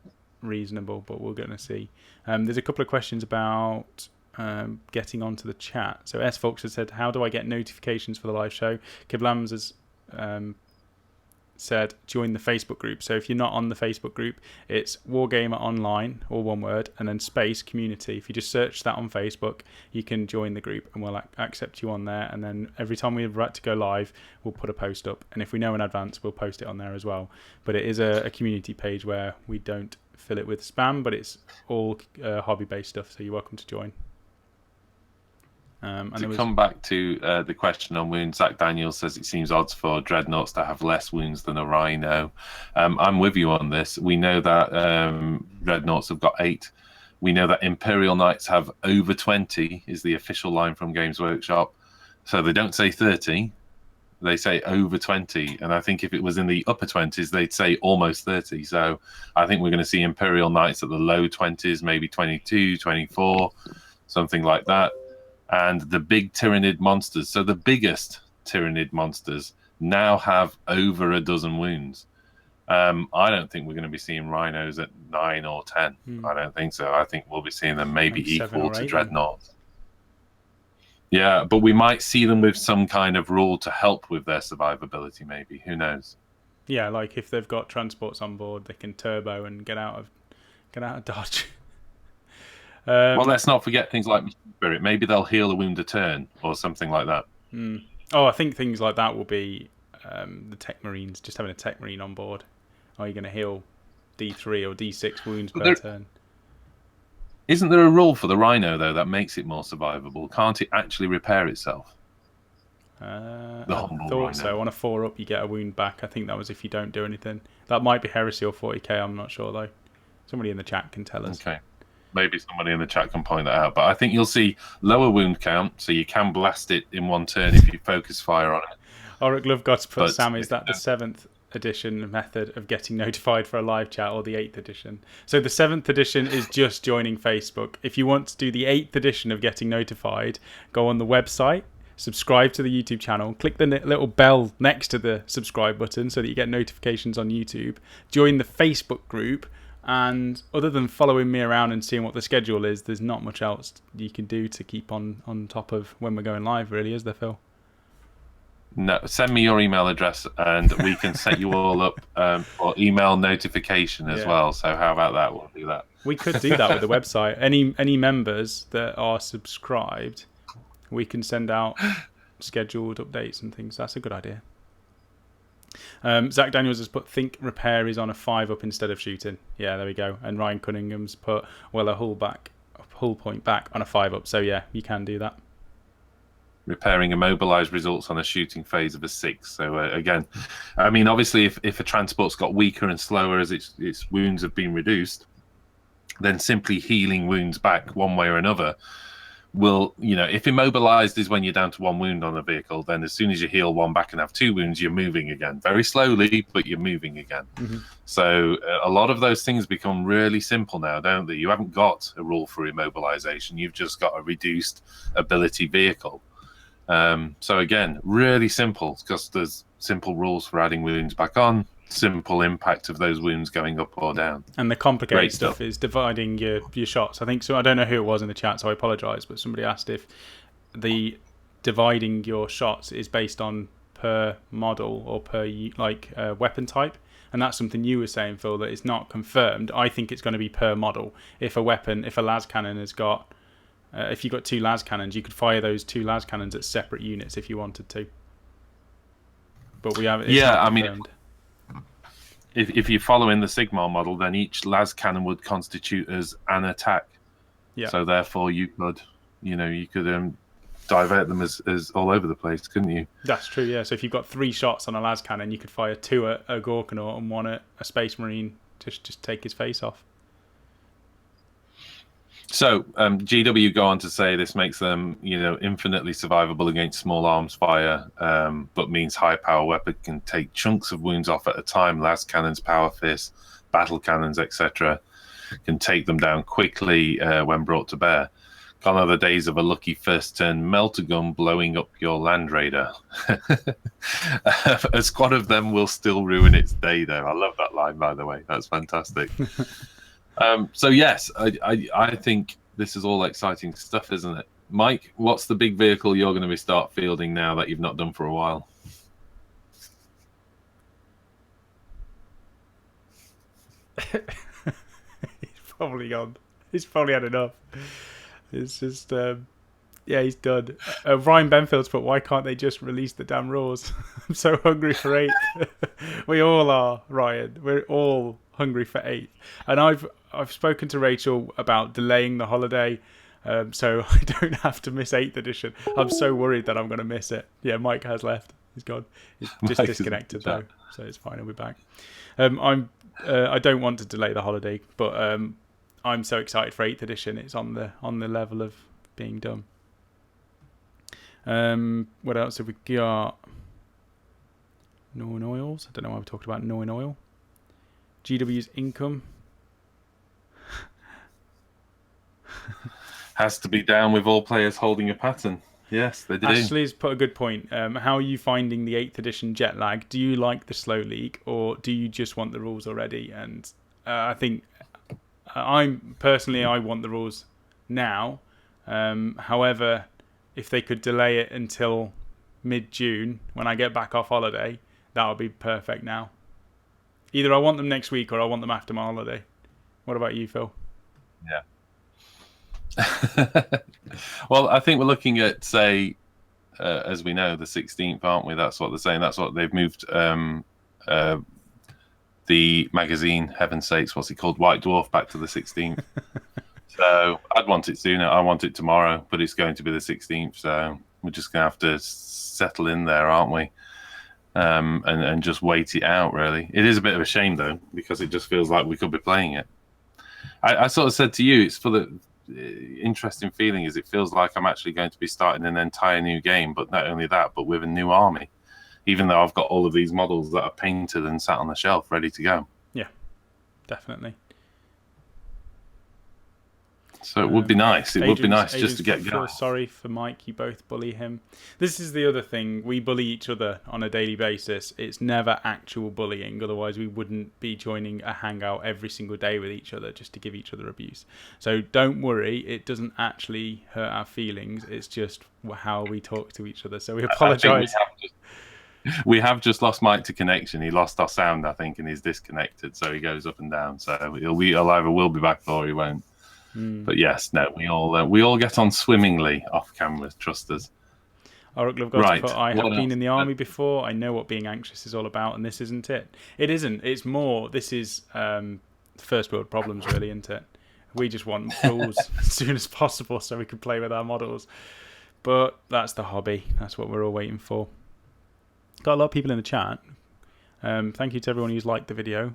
reasonable, but we're going to see. There's a couple of questions about getting onto the chat. So S Fox has said, how do I get notifications for the live show? Kiblams has said, join the Facebook group. So if you're not on the Facebook group, it's Wargamer Online, all one word, and then space community. If you just search that on Facebook, you can join the group and we'll accept you on there. And then every time we're about to go live, we'll put a post up. And if we know in advance, we'll post it on there as well. But it is a community page where we don't fill it with spam, but it's all hobby-based stuff, so you're welcome to join. Come back to the question on wounds, Zach Daniels says it seems odd for Dreadnoughts to have less wounds than a Rhino. I'm with you on this. We know that Dreadnoughts have got 8. We know that Imperial Knights have over 20 is the official line from Games Workshop. So they don't say 30, they say over 20. And I think if it was in the upper 20s, they'd say almost 30. So I think we're going to see Imperial Knights at the low 20s, maybe 22, 24, something like that. And the big Tyranid monsters, so the biggest Tyranid monsters, now have over a dozen wounds. I don't think we're going to be seeing Rhinos at 9 or 10. I don't think so. I think we'll be seeing them maybe equal to Dreadnoughts. Yeah, but we might see them with some kind of rule to help with their survivability, maybe. Who knows? Yeah, like if they've got transports on board, they can turbo and get out of dodge. Well, let's not forget things like Spirit. Maybe they'll heal a wound a turn or something like that. Oh, I think things like that will be the Tech Marines, just having a Tech Marine on board. Are you going to heal D3 or D6 wounds per turn? Isn't there a rule for the Rhino, though, that makes it more survivable? Can't it actually repair itself? I thought so. On a 4-up, you get a wound back. I think that was if you don't do anything. That might be Heresy or 40k, I'm not sure, though. Somebody in the chat can tell us. Okay. Maybe somebody in the chat can point that out. But I think you'll see lower wound count, so you can blast it in one turn if you focus fire on it. Auric Love got to put Sam, is that the 7th edition method of getting notified for a live chat, or the 8th edition? So the 7th edition is just joining Facebook. If you want to do the 8th edition of getting notified, go on the website, subscribe to the YouTube channel, click the little bell next to the subscribe button so that you get notifications on YouTube, join the Facebook group. And other than following me around and seeing what the schedule is, there's not much else you can do to keep on top of when we're going live, really, is there, Phil? No, send me your email address and we can set you all up for email notification as well. So how about that? We'll do that. We could do that with the website. Any members that are subscribed, we can send out scheduled updates and things. That's a good idea. Zach Daniels has put, think repair is on a 5-up instead of shooting. Yeah, there we go. And Ryan Cunningham's put, well, a hull point back on a 5-up. So yeah, you can do that. Repairing immobilized results on a shooting phase of a 6. So again, I mean, obviously, if a transport's got weaker and slower as its wounds have been reduced, then simply healing wounds back one way or another will, if immobilized is when you're down to 1 wound on a vehicle, then as soon as you heal 1 back and have 2 wounds, you're moving again. Very slowly, but you're moving again. Mm-hmm. So a lot of those things become really simple now, don't they? You haven't got a rule for immobilization. You've just got a reduced ability vehicle. So again, really simple, because there's simple rules for adding wounds back on, simple impact of those wounds going up or down. And the complicated stuff is dividing your shots. I think so. I don't know who it was in the chat, so I apologise, but somebody asked if the dividing your shots is based on per model or per weapon type. And that's something you were saying, Phil, that it's not confirmed. I think it's going to be per model. If a las cannon has got if you've got 2 las cannons, you could fire those 2 las cannons at separate units if you wanted to. But we have. I mean, if you're following the Sigmar model, then each las cannon would constitute as an attack. Yeah. So therefore, you could divert them as all over the place, couldn't you? That's true. Yeah. So if you've got 3 shots on a las cannon, you could fire 2 at a Gorkanaut and 1 at a Space Marine. Just take his face off. So GW go on to say this makes them, infinitely survivable against small arms fire, but means high power weapon can take chunks of wounds off at a time. Las cannons, power fists, battle cannons, etc., can take them down quickly when brought to bear. Gone are the days of a lucky first turn meltagun blowing up your Land Raider. A squad of them will still ruin its day, though. I love that line, by the way. That's fantastic. So yes, I think this is all exciting stuff, isn't it? Mike, what's the big vehicle you're going to start fielding now that you've not done for a while? He's probably gone. He's probably had enough. It's just, he's done. Ryan Benfield's put, why can't they just release the damn Raws? I'm so hungry for 8th. We all are, Ryan. We're all hungry for 8th. And I've spoken to Rachel about delaying the holiday, so I don't have to miss 8th edition. I'm so worried that I'm going to miss it. Yeah, Mike has left. He's gone. He's just disconnected though, so it's fine. He'll be back. I don't want to delay the holiday, but I'm so excited for 8th edition. It's on the level of being done. What else have we got? Norn Oils. I don't know why we talked about Norn Oil. GW's income has to be down with all players holding a pattern. Yes, they do. Ashley's put a good point. How are you finding the 8th edition jet lag? Do you like the slow league, or do you just want the rules already? And I think I want the rules now. However, if they could delay it until mid-June when I get back off holiday, that would be perfect now. Either I want them next week or I want them after my holiday. What about you, Phil? Yeah. Well, I think we're looking at, say, as we know, the 16th, aren't we? That's what they're saying. That's what they've moved the magazine, heaven's sakes, what's it called? White Dwarf, back to the 16th. So I'd want it sooner. I want it tomorrow, but it's going to be the 16th. So we're just going to have to settle in there, aren't we? And just wait it out, really. It is a bit of a shame, though, because it just feels like we could be playing it. I sort of said to you, it's for the interesting feeling is it feels like I'm actually going to be starting an entire new game, but not only that, but with a new army, even though I've got all of these models that are painted and sat on the shelf ready to go. Yeah, definitely. So it would be nice. It would be nice just to get feel going. sorry for Mike. You both bully him. This is the other thing. We bully each other on a daily basis. It's never actual bullying. Otherwise, we wouldn't be joining a hangout every single day with each other just to give each other abuse. So don't worry. It doesn't actually hurt our feelings. It's just how we talk to each other. So we apologise. We have just lost Mike to connection. He lost our sound, I think, and he's disconnected. So he goes up and down. So he'll either will be back or he won't. But yes, no, we all get on swimmingly off camera. Trust us. Right. I have been in the army before. I know what being anxious is all about, and this isn't it. It isn't. It's more. This is first world problems, really, isn't it? We just want rules as soon as possible so we can play with our models. But that's the hobby. That's what we're all waiting for. Got a lot of people in the chat. Thank you to everyone who's liked the video.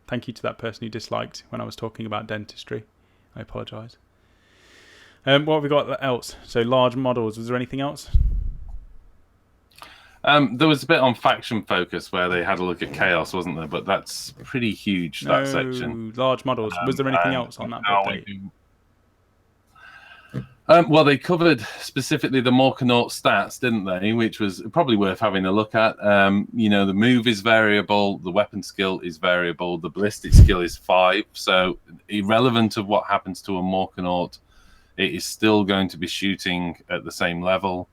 Thank you to that person who disliked when I was talking about dentistry. I apologise. What have we got else? So large models. Was there anything else? There was a bit on faction focus where they had a look at chaos, wasn't there? But that's pretty huge, that section. Large models. Was there anything else on that update? Well, they covered specifically the Morkanaut stats, didn't they? Which was probably worth having a look at. The move is variable, the weapon skill is variable, the ballistic skill is 5. So irrelevant of what happens to a Morkanaut, it is still going to be shooting at the same level.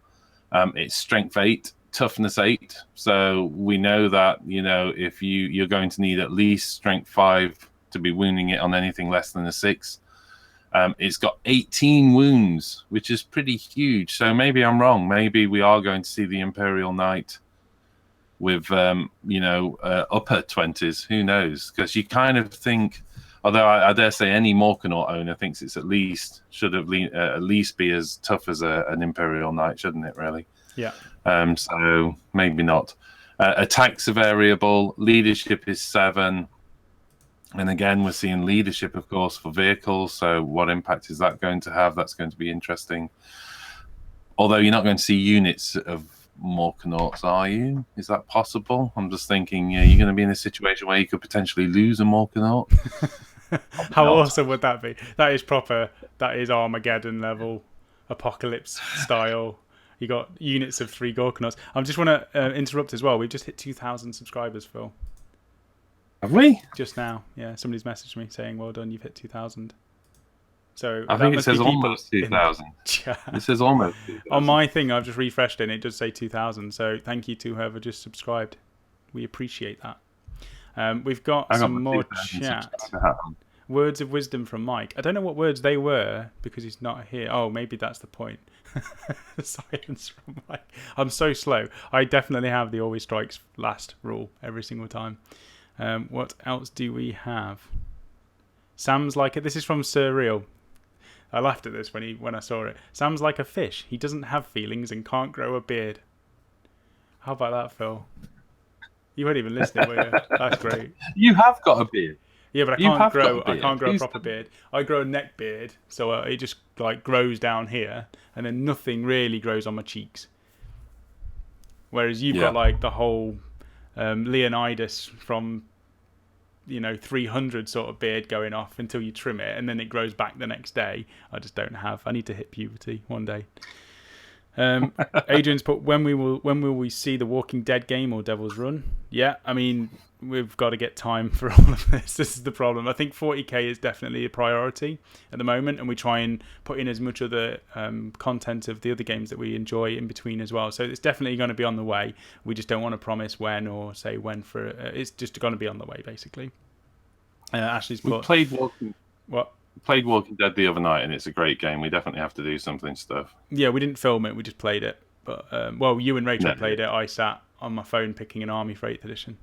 It's strength 8, toughness 8. So we know that if you're going to need at least strength 5 to be wounding it on anything less than a 6. It's got 18 wounds, which is pretty huge. So maybe I'm wrong. Maybe we are going to see the Imperial Knight with, upper 20s. Who knows? Because you kind of think, although I dare say any Morkanaut owner thinks it's at least be as tough as an Imperial Knight, shouldn't it? Really? Yeah. So maybe not. Attacks are variable. Leadership is 7. And again, we're seeing leadership, of course, for vehicles. So what impact is that going to have? That's going to be interesting. Although you're not going to see units of Morkanauts, are you? Is that possible? I'm just thinking, you're going to be in a situation where you could potentially lose a Morkanaut. How awesome would that be? That is proper. That is Armageddon level, apocalypse style. You got units of 3 Gorkanauts. I just want to interrupt as well. We've just hit 2,000 subscribers, Phil. Have we? Just now, yeah. Somebody's messaged me saying, "Well done, you've hit 2,000." So I think it says almost 2,000. It says almost 2,000. On my thing, I've just refreshed it, and it does say 2,000. So thank you to whoever just subscribed. We appreciate that. We've got some more chat. Words of wisdom from Mike. I don't know what words they were because he's not here. Oh, maybe that's the point. Silence from Mike. I'm so slow. I definitely have the always strikes last rule every single time. What else do we have? Sam's like it. This is from Sir Real. I laughed at this when I saw it. Sam's like a fish. He doesn't have feelings and can't grow a beard. How about that, Phil? You weren't even listening, were you? That's great. You have got a beard. Yeah, but I can't grow a proper beard. I grow a neck beard, so it just grows down here, and then nothing really grows on my cheeks. Whereas you've got the whole Leonidas from 300 sort of beard going off until you trim it, and then it grows back the next day. I just don't have. I need to hit puberty one day. Adrian's put, when will we see the Walking Dead game or Devil's Run? Yeah, I mean, we've got to get time for all of this. This is the problem. I think 40k is definitely a priority at the moment, and we try and put in as much of the content of the other games that we enjoy in between as well. So it's definitely going to be on the way. We just don't want to promise when or say when for it. It's just going to be on the way, basically. Ashley's put... played Walking Dead the other night, and it's a great game. We definitely have to do something stuff. Yeah, we didn't film it. We just played it. But you and Rachel played it. I sat on my phone picking an army for 8th edition.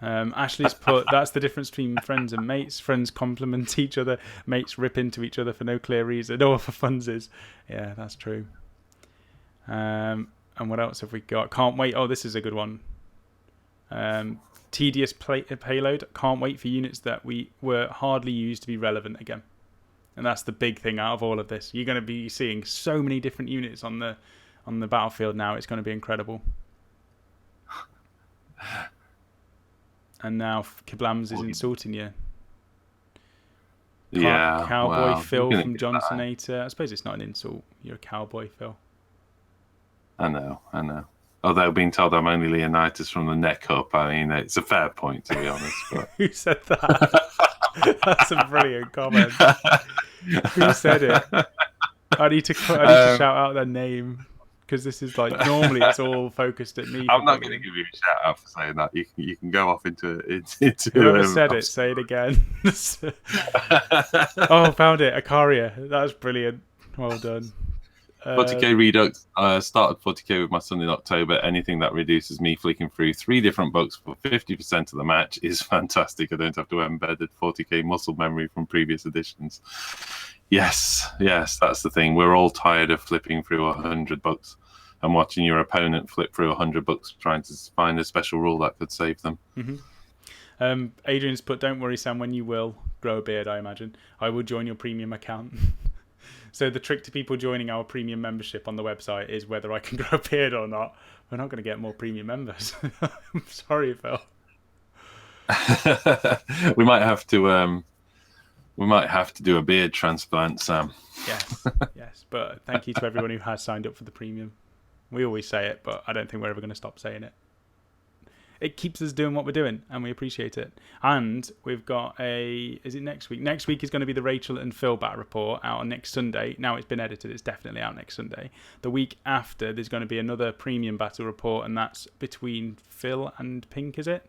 Ashley's put, that's the difference between friends and mates. Friends compliment each other. Mates rip into each other for no clear reason or for funsies. Yeah, that's true. And what else have we got? Can't wait. Oh, this is a good one. Tedious payload. Can't wait for units that we were hardly used to be relevant again. And that's the big thing out of all of this. You're going to be seeing so many different units on the battlefield now. It's going to be incredible. And now Kablams is insulting you. Yeah, Cowboy well, you're Phil gonna from get that. Johnsonator. I suppose it's not an insult. You're a cowboy, Phil. I know. Although being told I'm only Leonidas from the neck up, I mean, it's a fair point, to be honest. But Who said that? That's a brilliant comment. Who said it? I need to shout out their name, because this is like, normally it's all focused at me. I'm not going to give you a shout out for saying that. You can go off into Whoever said it, say it again. Oh, found it. Akaria. That was brilliant. Well done. 40k Redux. I started 40k with my son in October. Anything that reduces me flicking through 3 different books for 50% of the match is fantastic. I don't have to embedded 40k muscle memory from previous editions. Yes, that's the thing. We're all tired of flipping through 100 books and watching your opponent flip through 100 books trying to find a special rule that could save them. Mm-hmm. Adrian's put, don't worry, Sam, when you will grow a beard, I imagine, I will join your premium account. So the trick to people joining our premium membership on the website is whether I can grow a beard or not. We're not going to get more premium members. I'm sorry, Phil. We might have to do a beard transplant, Sam. Yes. But thank you to everyone who has signed up for the premium. We always say it, but I don't think we're ever going to stop saying it. It keeps us doing what we're doing, and we appreciate it. And we've got is it next week? Next week is going to be the Rachel and Phil battle report out on next Sunday. Now it's been edited, it's definitely out next Sunday. The week after, there's going to be another premium battle report, and that's between Phil and Pink, is it?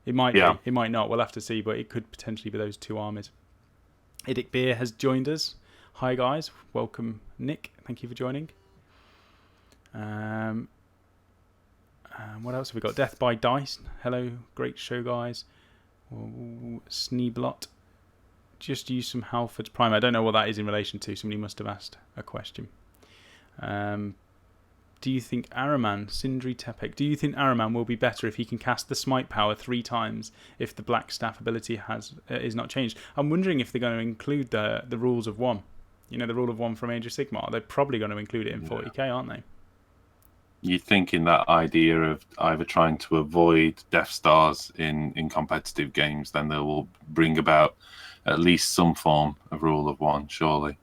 It might be, it might not, we'll have to see, but it could potentially be those two armies. Idic Beer has joined us. Hi guys, welcome Nick, thank you for joining. What else have we got? Death by Dice. Hello, great show, guys. Sneeblot. Just use some Halford's Prime. I don't know what that is in relation to. Somebody must have asked a question. Do you think Araman, Sindri Tepek, do you think Araman will be better if he can cast the Smite power 3 times if the Black Staff ability is not changed? I'm wondering if they're going to include the rules of 1. You know, the rule of 1 from Age of Sigmar. They're probably going to include it in 40k, aren't they? You're thinking that idea of either trying to avoid Death Stars in competitive games, then they will bring about at least some form of rule of 1, surely.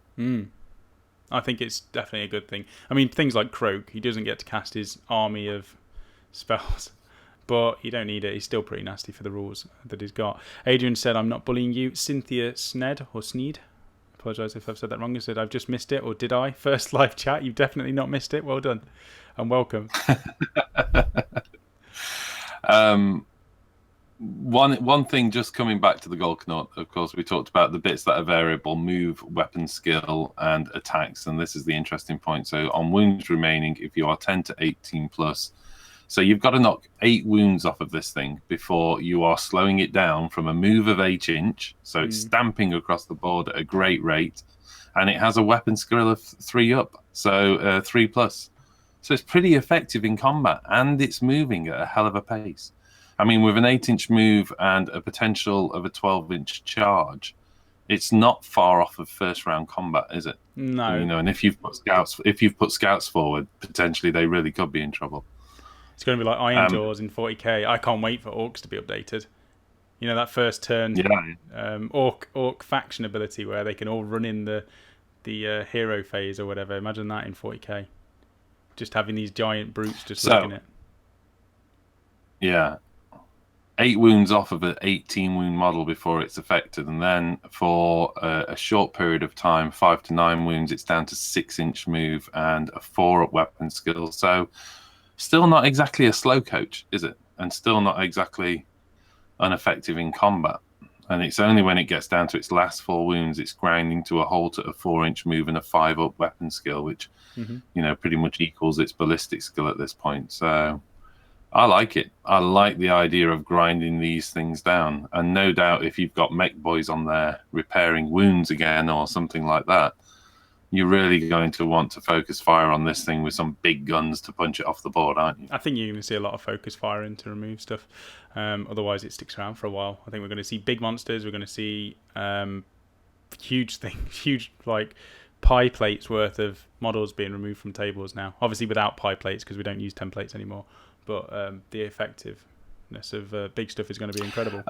I think it's definitely a good thing. I mean, things like Croak, he doesn't get to cast his army of spells, but you don't need it. He's still pretty nasty for the rules that he's got. Adrian said, I'm not bullying you. Cynthia Sned, or Sneed, apologise if I've said that wrong. I said, I've just missed it, or did I? First live chat, you've definitely not missed it. Well done. And welcome. One thing, just coming back to the Golknot, of course, we talked about the bits that are variable: move, weapon skill, and attacks. And this is the interesting point. So on wounds remaining, if you are 10 to 18 plus, so you've got to knock 8 wounds off of this thing before you are slowing it down from a move of 8 inch. So it's stamping across the board at a great rate, and it has a weapon skill of 3 up, so 3 plus. So it's pretty effective in combat, and it's moving at a hell of a pace. I mean, with an 8-inch move and a potential of a 12-inch charge, it's not far off of first-round combat, is it? No. You know, and if you've put scouts forward, potentially they really could be in trouble. It's going to be like Iron Jaws in 40k. I can't wait for orcs to be updated. You know, that first turn orc faction ability where they can all run in the hero phase or whatever. Imagine that in 40k. Just having these giant brutes just looking at it. Yeah. 8 wounds off of an 18 wound model before it's affected, and then for a short period of time, 5 to 9 wounds, it's down to 6-inch move and a 4-up weapon skill. So still not exactly a slow coach, is it? And still not exactly ineffective in combat. And it's only when it gets down to its last 4 wounds, it's grinding to a halt at a 4-inch move and a 5-up weapon skill, which pretty much equals its ballistic skill at this point. So I like it. I like the idea of grinding these things down. And no doubt if you've got mech boys on there repairing wounds again or something like that, you're really going to want to focus fire on this thing with some big guns to punch it off the board, aren't you? I think you're going to see a lot of focus firing to remove stuff. Otherwise, it sticks around for a while. I think we're going to see big monsters. We're going to see huge things, huge like pie plates worth of models being removed from tables now. Obviously, without pie plates because we don't use templates anymore. But the effectiveness of big stuff is going to be incredible.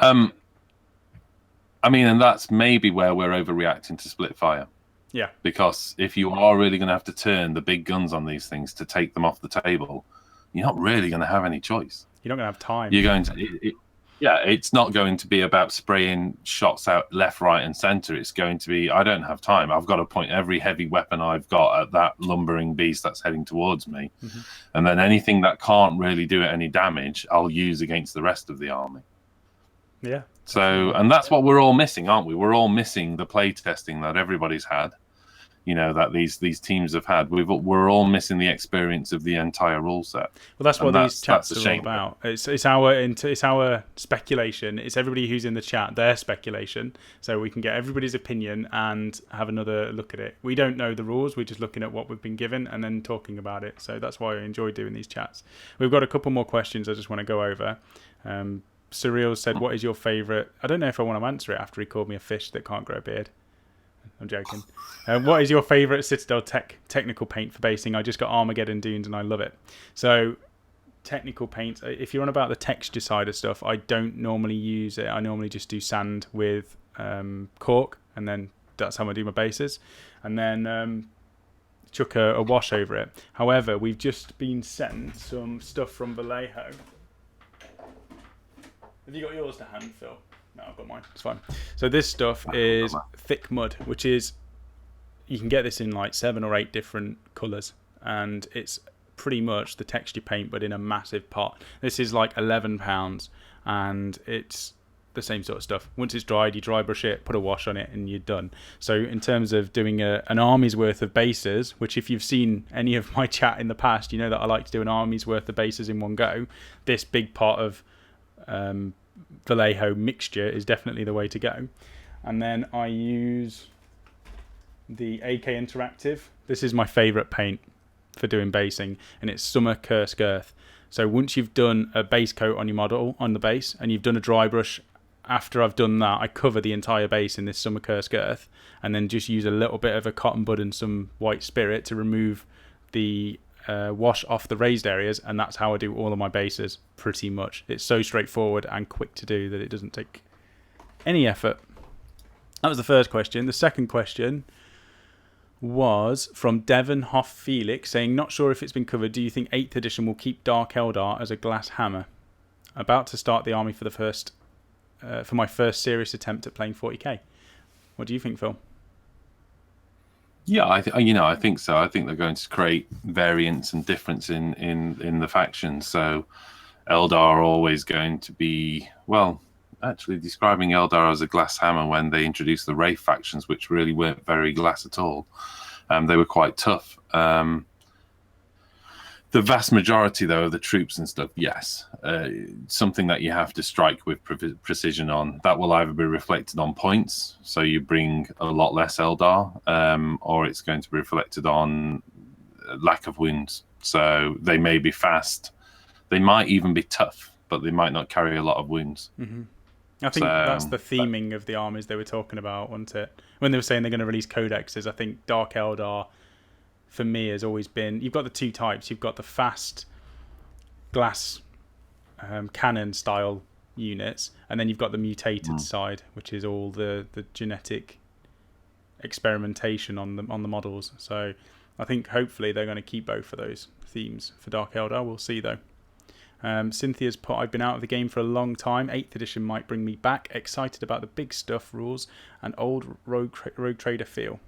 I mean, and that's maybe where we're overreacting to split fire. Yeah. Because if you are really going to have to turn the big guns on these things to take them off the table, you're not really going to have any choice. You're not going to have time. You're going to, it's not going to be about spraying shots out left, right, and center. It's going to be, I don't have time. I've got to point every heavy weapon I've got at that lumbering beast that's heading towards me. Mm-hmm. And then anything that can't really do it any damage, I'll use against the rest of the army. Yeah. So, and that's what we're all missing, aren't we? We're all missing the play testing that everybody's had. You know, that these teams have had. We're all missing the experience of the entire rule set. Well, that's what these chats are all about. It's our speculation. It's everybody who's in the chat, their speculation. So we can get everybody's opinion and have another look at it. We don't know the rules. We're just looking at what we've been given and then talking about it. So that's why I enjoy doing these chats. We've got a couple more questions I just want to go over. Surreal said, "What is your favourite?" I don't know if I want to answer it after he called me a fish that can't grow a beard. I'm joking. What is your favourite Citadel technical paint for basing? I just got Armageddon Dunes and I love it. So technical paint, if you're on about the texture side of stuff, I don't normally use it. I normally just do sand with cork, and then that's how I do my bases. And then chuck a wash over it. However, we've just been sent some stuff from Vallejo. Have you got yours to hand, Phil? No, I've got mine. It's fine. So this stuff is thick mud, which is, you can get this in like 7 or 8 different colours, and it's pretty much the texture paint but in a massive pot. This is like £11, and it's the same sort of stuff. Once it's dried, you dry brush it, put a wash on it, and you're done. So in terms of doing an army's worth of bases, which if you've seen any of my chat in the past, you know that I like to do an army's worth of bases in one go. This big pot of Vallejo mixture is definitely the way to go. And then I use the AK Interactive. This is my favourite paint for doing basing, and it's Summer Curse Girth. So once you've done a base coat on your model, on the base, and you've done a dry brush, after I've done that, I cover the entire base in this Summer Curse Girth, and then just use a little bit of a cotton bud and some white spirit to remove the wash off the raised areas, and that's how I do all of my bases pretty much. It's so straightforward and quick to do that it doesn't take any effort. That was the first question. The second question was from Devon Hoff Felix saying, "Not sure if it's been covered. Do you think 8th edition will keep Dark Eldar as a glass hammer? About to start the army for my first serious attempt at playing 40k. What do you think, Phil?" Yeah, I think so. I think they're going to create variance and difference in the factions. So Eldar are always going to be, well, actually describing Eldar as a glass hammer when they introduced the Wraith factions, which really weren't very glass at all. They were quite tough. The vast majority, though, of the troops and stuff, yes. Something that you have to strike with precision on. That will either be reflected on points, so you bring a lot less Eldar, or it's going to be reflected on lack of wounds. So they may be fast. They might even be tough, but they might not carry a lot of wounds. Mm-hmm. I think that's the theming of the armies they were talking about, wasn't it? When they were saying they're going to release codexes, I think Dark Eldar, for me, has always been, you've got the two types. You've got the fast glass cannon style units, and then you've got the mutated side, which is all the genetic experimentation on the models. So I think hopefully they're going to keep both of those themes for Dark Eldar. We'll see though. Cynthia's put, "I've been out of the game for a long time. 8th edition might bring me back. Excited about the big stuff rules and old rogue trader feel.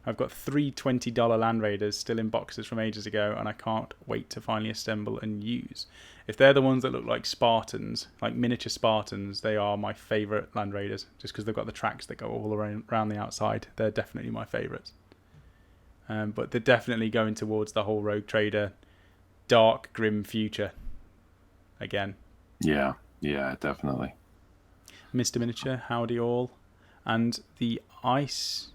I've got 3 $20 Land Raiders still in boxes from ages ago, and I can't wait to finally assemble and use. If they're the ones that look like Spartans, like miniature Spartans, they are my favourite Land Raiders, just because they've got the tracks that go all around the outside. They're definitely my favourites. But they're definitely going towards the whole Rogue Trader, dark, grim future again. Yeah, definitely. Mr. Miniature, howdy all. And the Ice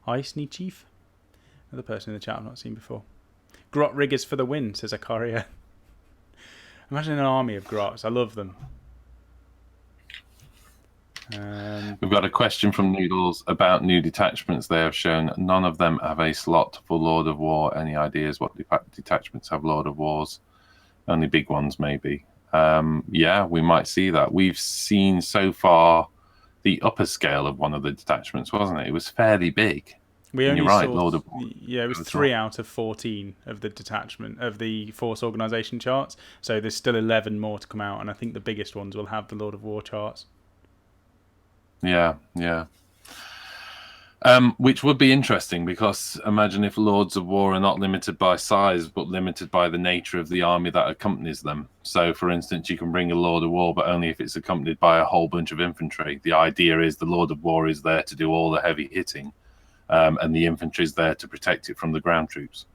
Knee Chief, another person in the chat I've not seen before. Grot riggers for the win, says Akaria. Imagine an army of grots. I love them. We've got a question from Noodles about new detachments. They have shown none of them have a slot for Lord of War. Any ideas what detachments have Lord of Wars? Only big ones, maybe. Yeah, we might see that. We've seen so far the upper scale of one of the detachments, wasn't it? It was fairly big. We And only you're right, saw, Lord of yeah, it was 3 out of 14 of the detachment of the force organisation charts. So there's still 11 more to come out, and I think the biggest ones will have the Lord of War charts. Yeah. Which would be interesting, because imagine if Lords of War are not limited by size, but limited by the nature of the army that accompanies them. So, for instance, you can bring a Lord of War, but only if it's accompanied by a whole bunch of infantry. The idea is the Lord of War is there to do all the heavy hitting, and the infantry is there to protect it from the ground troops.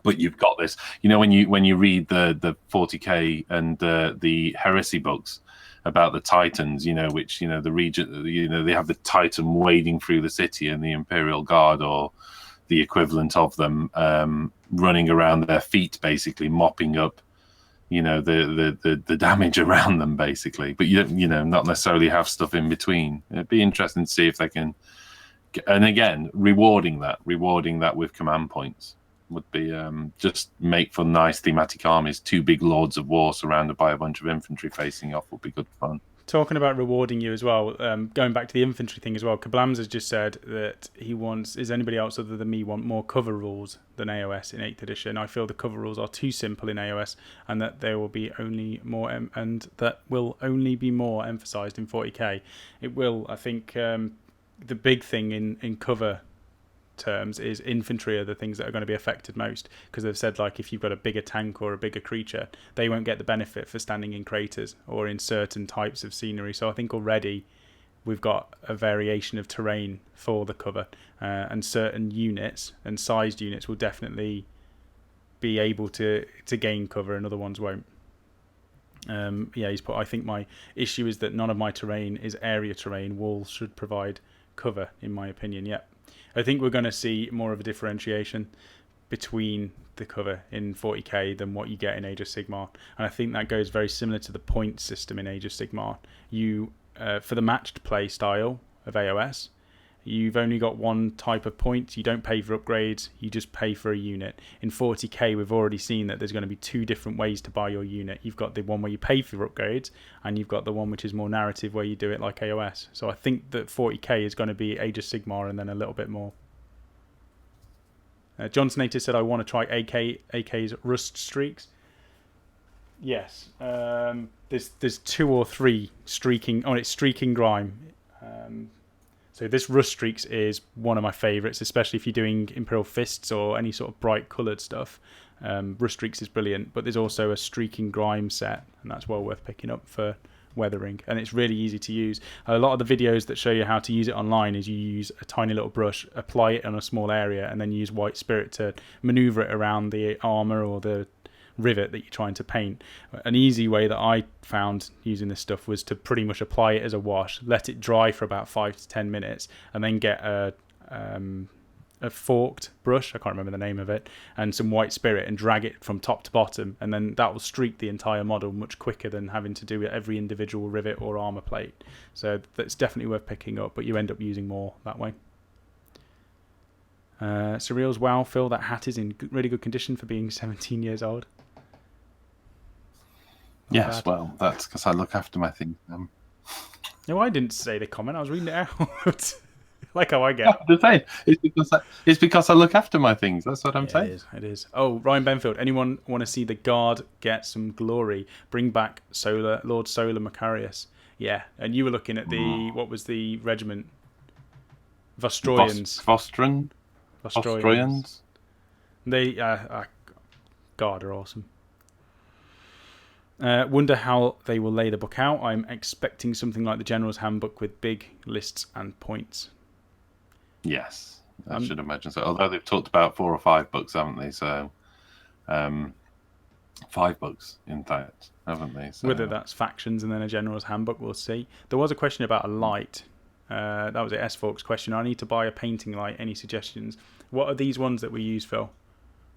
But you've got this, when you read the 40k and the heresy books about the Titans, which the region, they have the Titan wading through the city and the Imperial Guard, or the equivalent of them, running around their feet, basically mopping up, the damage around them, basically. But not necessarily have stuff in between. It'd be interesting to see if they can, and again, rewarding that with command points would be just make for nice thematic armies. 2 big Lords of War surrounded by a bunch of infantry facing off would be good fun. Talking about rewarding you as well, going back to the infantry thing as well, Kablams has just said that he wants, is anybody else other than me want more cover rules than AOS in 8th edition? I feel the cover rules are too simple in AOS, and that there will be only more, and that will only be more emphasised in 40k. It will, I think, the big thing in cover terms is infantry are the things that are going to be affected most, because they've said, like, if you've got a bigger tank or a bigger creature, they won't get the benefit for standing in craters or in certain types of scenery. So I think already we've got a variation of terrain for the cover, and certain units and sized units will definitely be able to gain cover and other ones won't. He's put, I think my issue is that none of my terrain is area terrain. Walls should provide cover, in my opinion. I think we're going to see more of a differentiation between the cover in 40k than what you get in Age of Sigmar, and I think that goes very similar to the point system in Age of Sigmar. You, for the matched play style of AOS, you've only got one type of point. You don't pay for upgrades, you just pay for a unit. In 40k, we've already seen that there's going to be 2 different ways to buy your unit. You've got the one where you pay for upgrades, and you've got the one which is more narrative, where you do it like AOS. So I think that 40k is going to be Age of Sigmar and then a little bit more. John Snater said, I want to try AK's Rust Streaks. Yes. There's 2 or 3 streaking. Oh, it's Streaking Grime. So this Rust Streaks is one of my favourites, especially if you're doing Imperial Fists or any sort of bright coloured stuff. Rust Streaks is brilliant, but there's also a Streaking Grime set, and that's well worth picking up for weathering, and it's really easy to use. A lot of the videos that show you how to use it online is you use a tiny little brush, apply it on a small area, and then use White Spirit to maneuver it around the armour or the rivet that you're trying to paint. An easy way that I found using this stuff was to pretty much apply it as a wash, let it dry for about 5 to 10 minutes, and then get a forked brush, I can't remember the name of it, and some White Spirit, and drag it from top to bottom, and then that will streak the entire model much quicker than having to do every individual rivet or armour plate. So that's definitely worth picking up, but you end up using more that way. Surreal's, wow, Phil, that hat is in really good condition for being 17 years old. Yes, well, that's because I look after my things. No, I didn't say the comment. I was reading it out. Like how I get. I'm saying, it's because I look after my things. That's what I'm saying. It is. Oh, Ryan Benfield. Anyone want to see the Guard get some glory? Bring back Lord Solar Macarius. Yeah, and you were looking at what was the regiment? Vostroyans. Vostroyans. They Guard are awesome. Wonder how they will lay the book out. I'm expecting something like the General's Handbook with big lists and points. Yes, I should imagine so. Although they've talked about 4 or 5 books, haven't they? So, 5 books, in fact, haven't they? So, whether that's factions and then a General's Handbook, we'll see. There was a question about a light. That was a S-Forks question. I need to buy a painting light. Any suggestions? What are these ones that we use, Phil?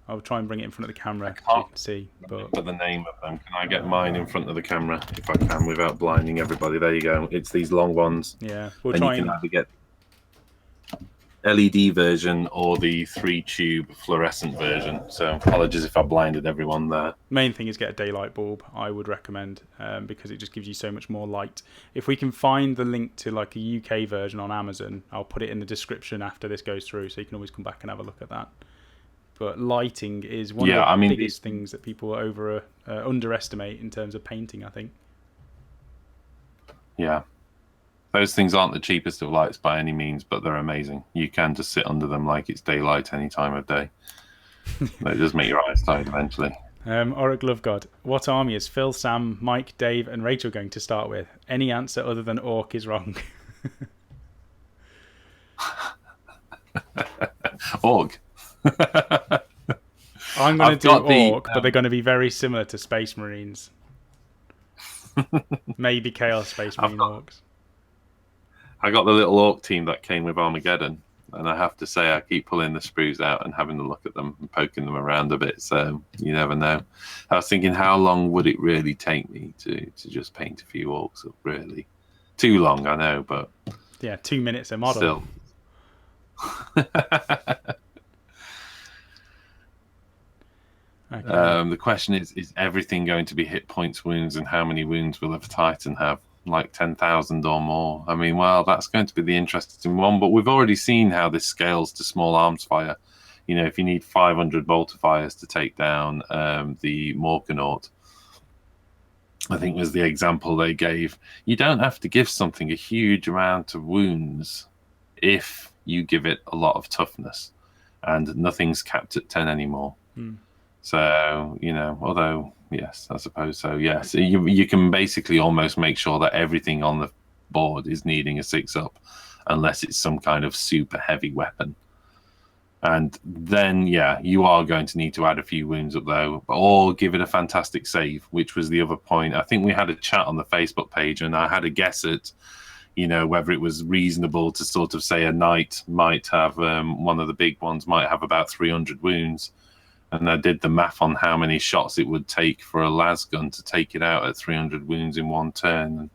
I'll try and bring it in front of the camera so you can see. But the name of them. Can I get mine in front of the camera if I can without blinding everybody? There you go. It's these long ones. Yeah, we'll try. You can either get LED version or the 3-tube fluorescent version. So apologies if I blinded everyone there. Main thing is get a daylight bulb. I would recommend because it just gives you so much more light. If we can find the link to like a UK version on Amazon, I'll put it in the description after this goes through, so you can always come back and have a look at that. But lighting is one of the biggest things that people underestimate in terms of painting, I think. Yeah. Those things aren't the cheapest of lights by any means, but they're amazing. You can just sit under them like it's daylight any time of day. They just make your eyes tired eventually. Oric Lovegod, what army is Phil, Sam, Mike, Dave, and Rachel going to start with? Any answer other than Orc is wrong. Orc. I'm going to do Orc, but they're going to be very similar to Space Marines. Maybe Chaos Space Marine Orcs. I got the little Orc team that came with Armageddon, and I have to say I keep pulling the sprues out and having a look at them and poking them around a bit, so you never know. I was thinking, how long would it really take me to just paint a few Orcs up, really? Too long, I know, but... Yeah, 2 minutes a model. Still. Okay. The question is everything going to be hit points wounds, and how many wounds will a Titan have? Like 10,000 or more. I mean, well, that's going to be the interesting one, but we've already seen how this scales to small arms fire. You know, if you need 500 bolterfires to take down the Morkanaut, I think was the example they gave. You don't have to give something a huge amount of wounds if you give it a lot of toughness, and nothing's capped at 10 anymore. So, you know, although, yes, I suppose so, yes. You can basically almost make sure that everything on the board is needing a 6-up, unless it's some kind of super heavy weapon. And then, yeah, you are going to need to add a few wounds up, though, or give it a fantastic save, which was the other point. I think we had a chat on the Facebook page, and I had a guess at, you know, whether it was reasonable to sort of say a knight might have, one of the big ones might have about 300 wounds. And I did the math on how many shots it would take for a lasgun to take it out at 300 wounds in one turn. And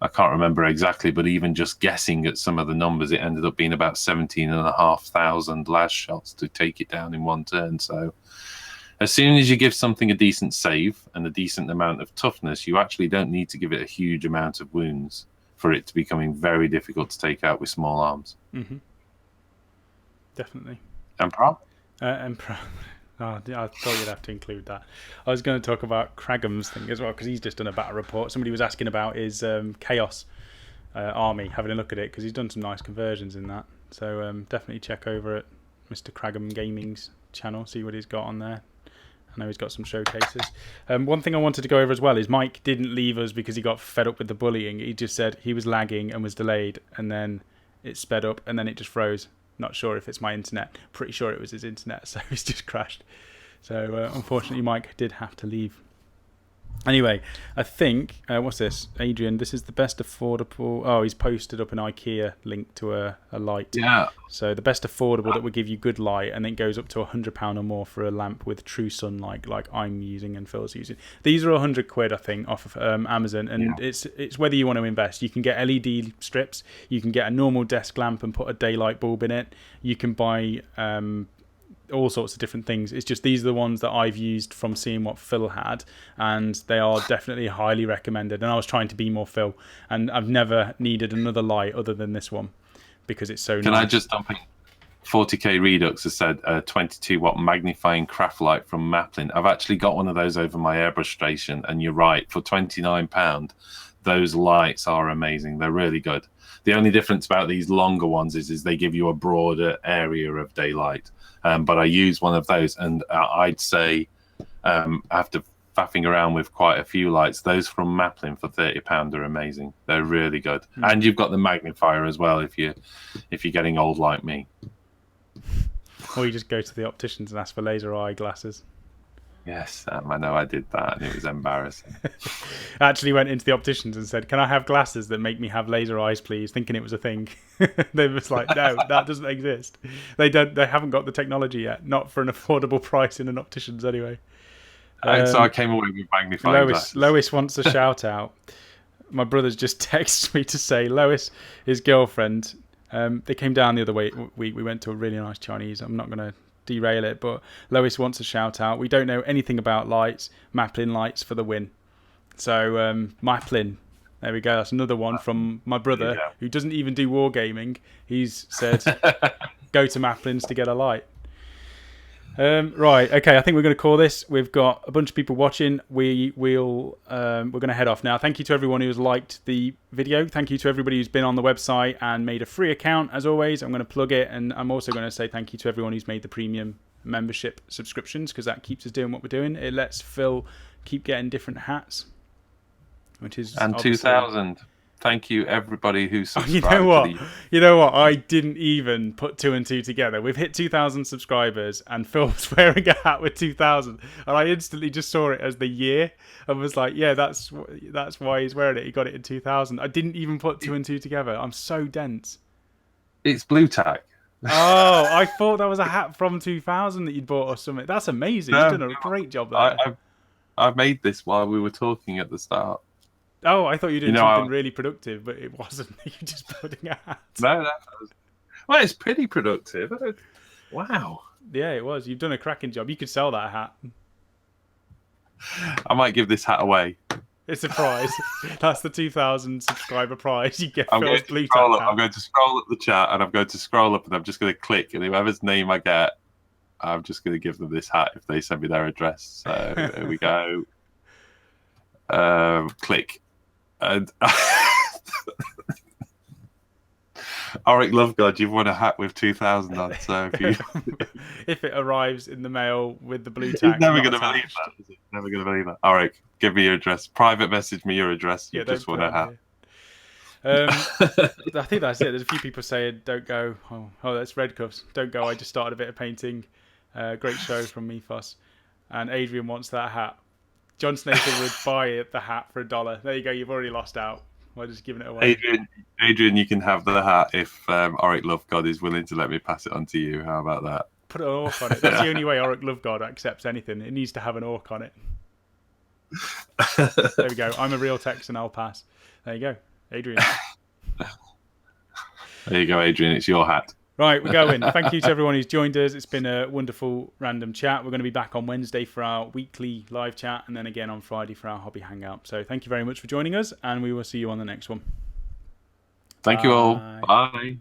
I can't remember exactly, but even just guessing at some of the numbers, it ended up being about 17,500 las shots to take it down in one turn. So as soon as you give something a decent save and a decent amount of toughness, you actually don't need to give it a huge amount of wounds for it to becoming very difficult to take out with small arms. Mm-hmm. Definitely. Emperor? Oh, I thought you'd have to include that. I was going to talk about Kragham's thing as well, because he's just done a battle report. Somebody was asking about his Chaos army, having a look at it, because he's done some nice conversions in that. So definitely check over at Mr. Kragham Gaming's channel, see what he's got on there. I know he's got some showcases. One thing I wanted to go over as well is Mike didn't leave us because he got fed up with the bullying. He just said he was lagging and was delayed, and then it sped up, and then it just froze. Not sure if it's my internet. Pretty sure it was his internet, so he's just crashed. So unfortunately, Mike did have to leave. Anyway, I think what's this, Adrian? This is the best affordable. Oh, he's posted up an IKEA link to a light. Yeah. So the best affordable that would give you good light, and then goes up to £100 or more for a lamp with true sunlight, like I'm using and Phil's using. These are £100, I think, off of Amazon, and it's whether you want to invest. You can get LED strips. You can get a normal desk lamp and put a daylight bulb in it. You can buy all sorts of different things. It's just these are the ones that I've used from seeing what Phil had, and they are definitely highly recommended. And I was trying to be more Phil, and I've never needed another light other than this one because it's so nice. Can I just dump in? 40k Redux has said 22 watt magnifying craft light from Maplin. I've actually got one of those over my airbrush station, and you're right, for £29 those lights are amazing. They're really good. The only difference about these longer ones is they give you a broader area of daylight. But I use one of those, and I'd say after faffing around with quite a few lights, those from Maplin for £30 are amazing. They're really good. And you've got the magnifier as well if you're getting old like me. Or you just go to the opticians and ask for laser eye glasses. Yes, I know I did that, and it was embarrassing. I actually went into the opticians and said, "Can I have glasses that make me have laser eyes, please?" Thinking it was a thing. They were just like, "No, that doesn't exist. They haven't got the technology yet. Not for an affordable price in an optician's anyway." And so I came away with magnifying glasses. Lois wants a shout out. My brother's just texted me to say Lois, his girlfriend, They came down the other week. We went to a really nice Chinese. I'm not going to derail it, but Lois wants a shout out. We don't know anything about lights. Maplin lights for the win. So Maplin, there we go. That's another one from my brother who doesn't even do wargaming. He's said go to Maplin's to get a light. Right, okay. I think we're going to call this. We've got a bunch of people watching. We're going to head off now. Thank you to everyone who's liked the video. Thank you to everybody who's been on the website and made a free account. As always, I'm going to plug it, and I'm also going to say thank you to everyone who's made the premium membership subscriptions, because that keeps us doing what we're doing. It lets Phil keep getting different hats, which is and 2,000. Thank you, everybody who subscribed. You know what? I didn't even put 2 and 2 together. We've hit 2,000 subscribers, and Phil was wearing a hat with 2,000, and I instantly just saw it as the year and was like, "Yeah, that's why he's wearing it. He got it in 2000." I didn't even put 2 and 2 together. I'm so dense. It's blue tack. Oh, I thought that was a hat from 2000 that you'd bought or something. That's amazing. You've done a great job there. I made this while we were talking at the start. Oh, I thought you were doing something really productive, but it wasn't. You're just putting a hat. No, well, it's pretty productive. Wow. Yeah, it was. You've done a cracking job. You could sell that hat. I might give this hat away. It's a prize. That's the 2,000 subscriber prize. You get I'm Phil's blue hat. I'm going to scroll up the chat, and I'm going to scroll up, and I'm just going to click, and whoever's name I get, I'm just going to give them this hat if they send me their address. So here we go. Click. And Auric Lovegod, you've won a hat with 2,000 on. So if it arrives in the mail with the blue tag, he's never going to believe that. Is he? Never going to believe that. Auric, give me your address. Private message me your address. You just won a hat. I think that's it. There's a few people saying, "Don't go." Oh, that's Red Cuffs. Don't go. I just started a bit of painting. Great show from Mifos, and Adrian wants that hat. John Snaker would buy the hat for $1. There you go. You've already lost out. We're just giving it away. Adrian, you can have the hat if Auric Lovegod is willing to let me pass it on to you. How about that? Put an orc on it. That's the only way Auric Lovegod accepts anything. It needs to have an orc on it. There we go. I'm a real Texan. I'll pass. There you go, Adrian. There you go, Adrian. It's your hat. Right, we're going. Thank you to everyone who's joined us. It's been a wonderful random chat. We're going to be back on Wednesday for our weekly live chat, and then again on Friday for our hobby hangout. So thank you very much for joining us, and we will see you on the next one. Thank you all. Bye.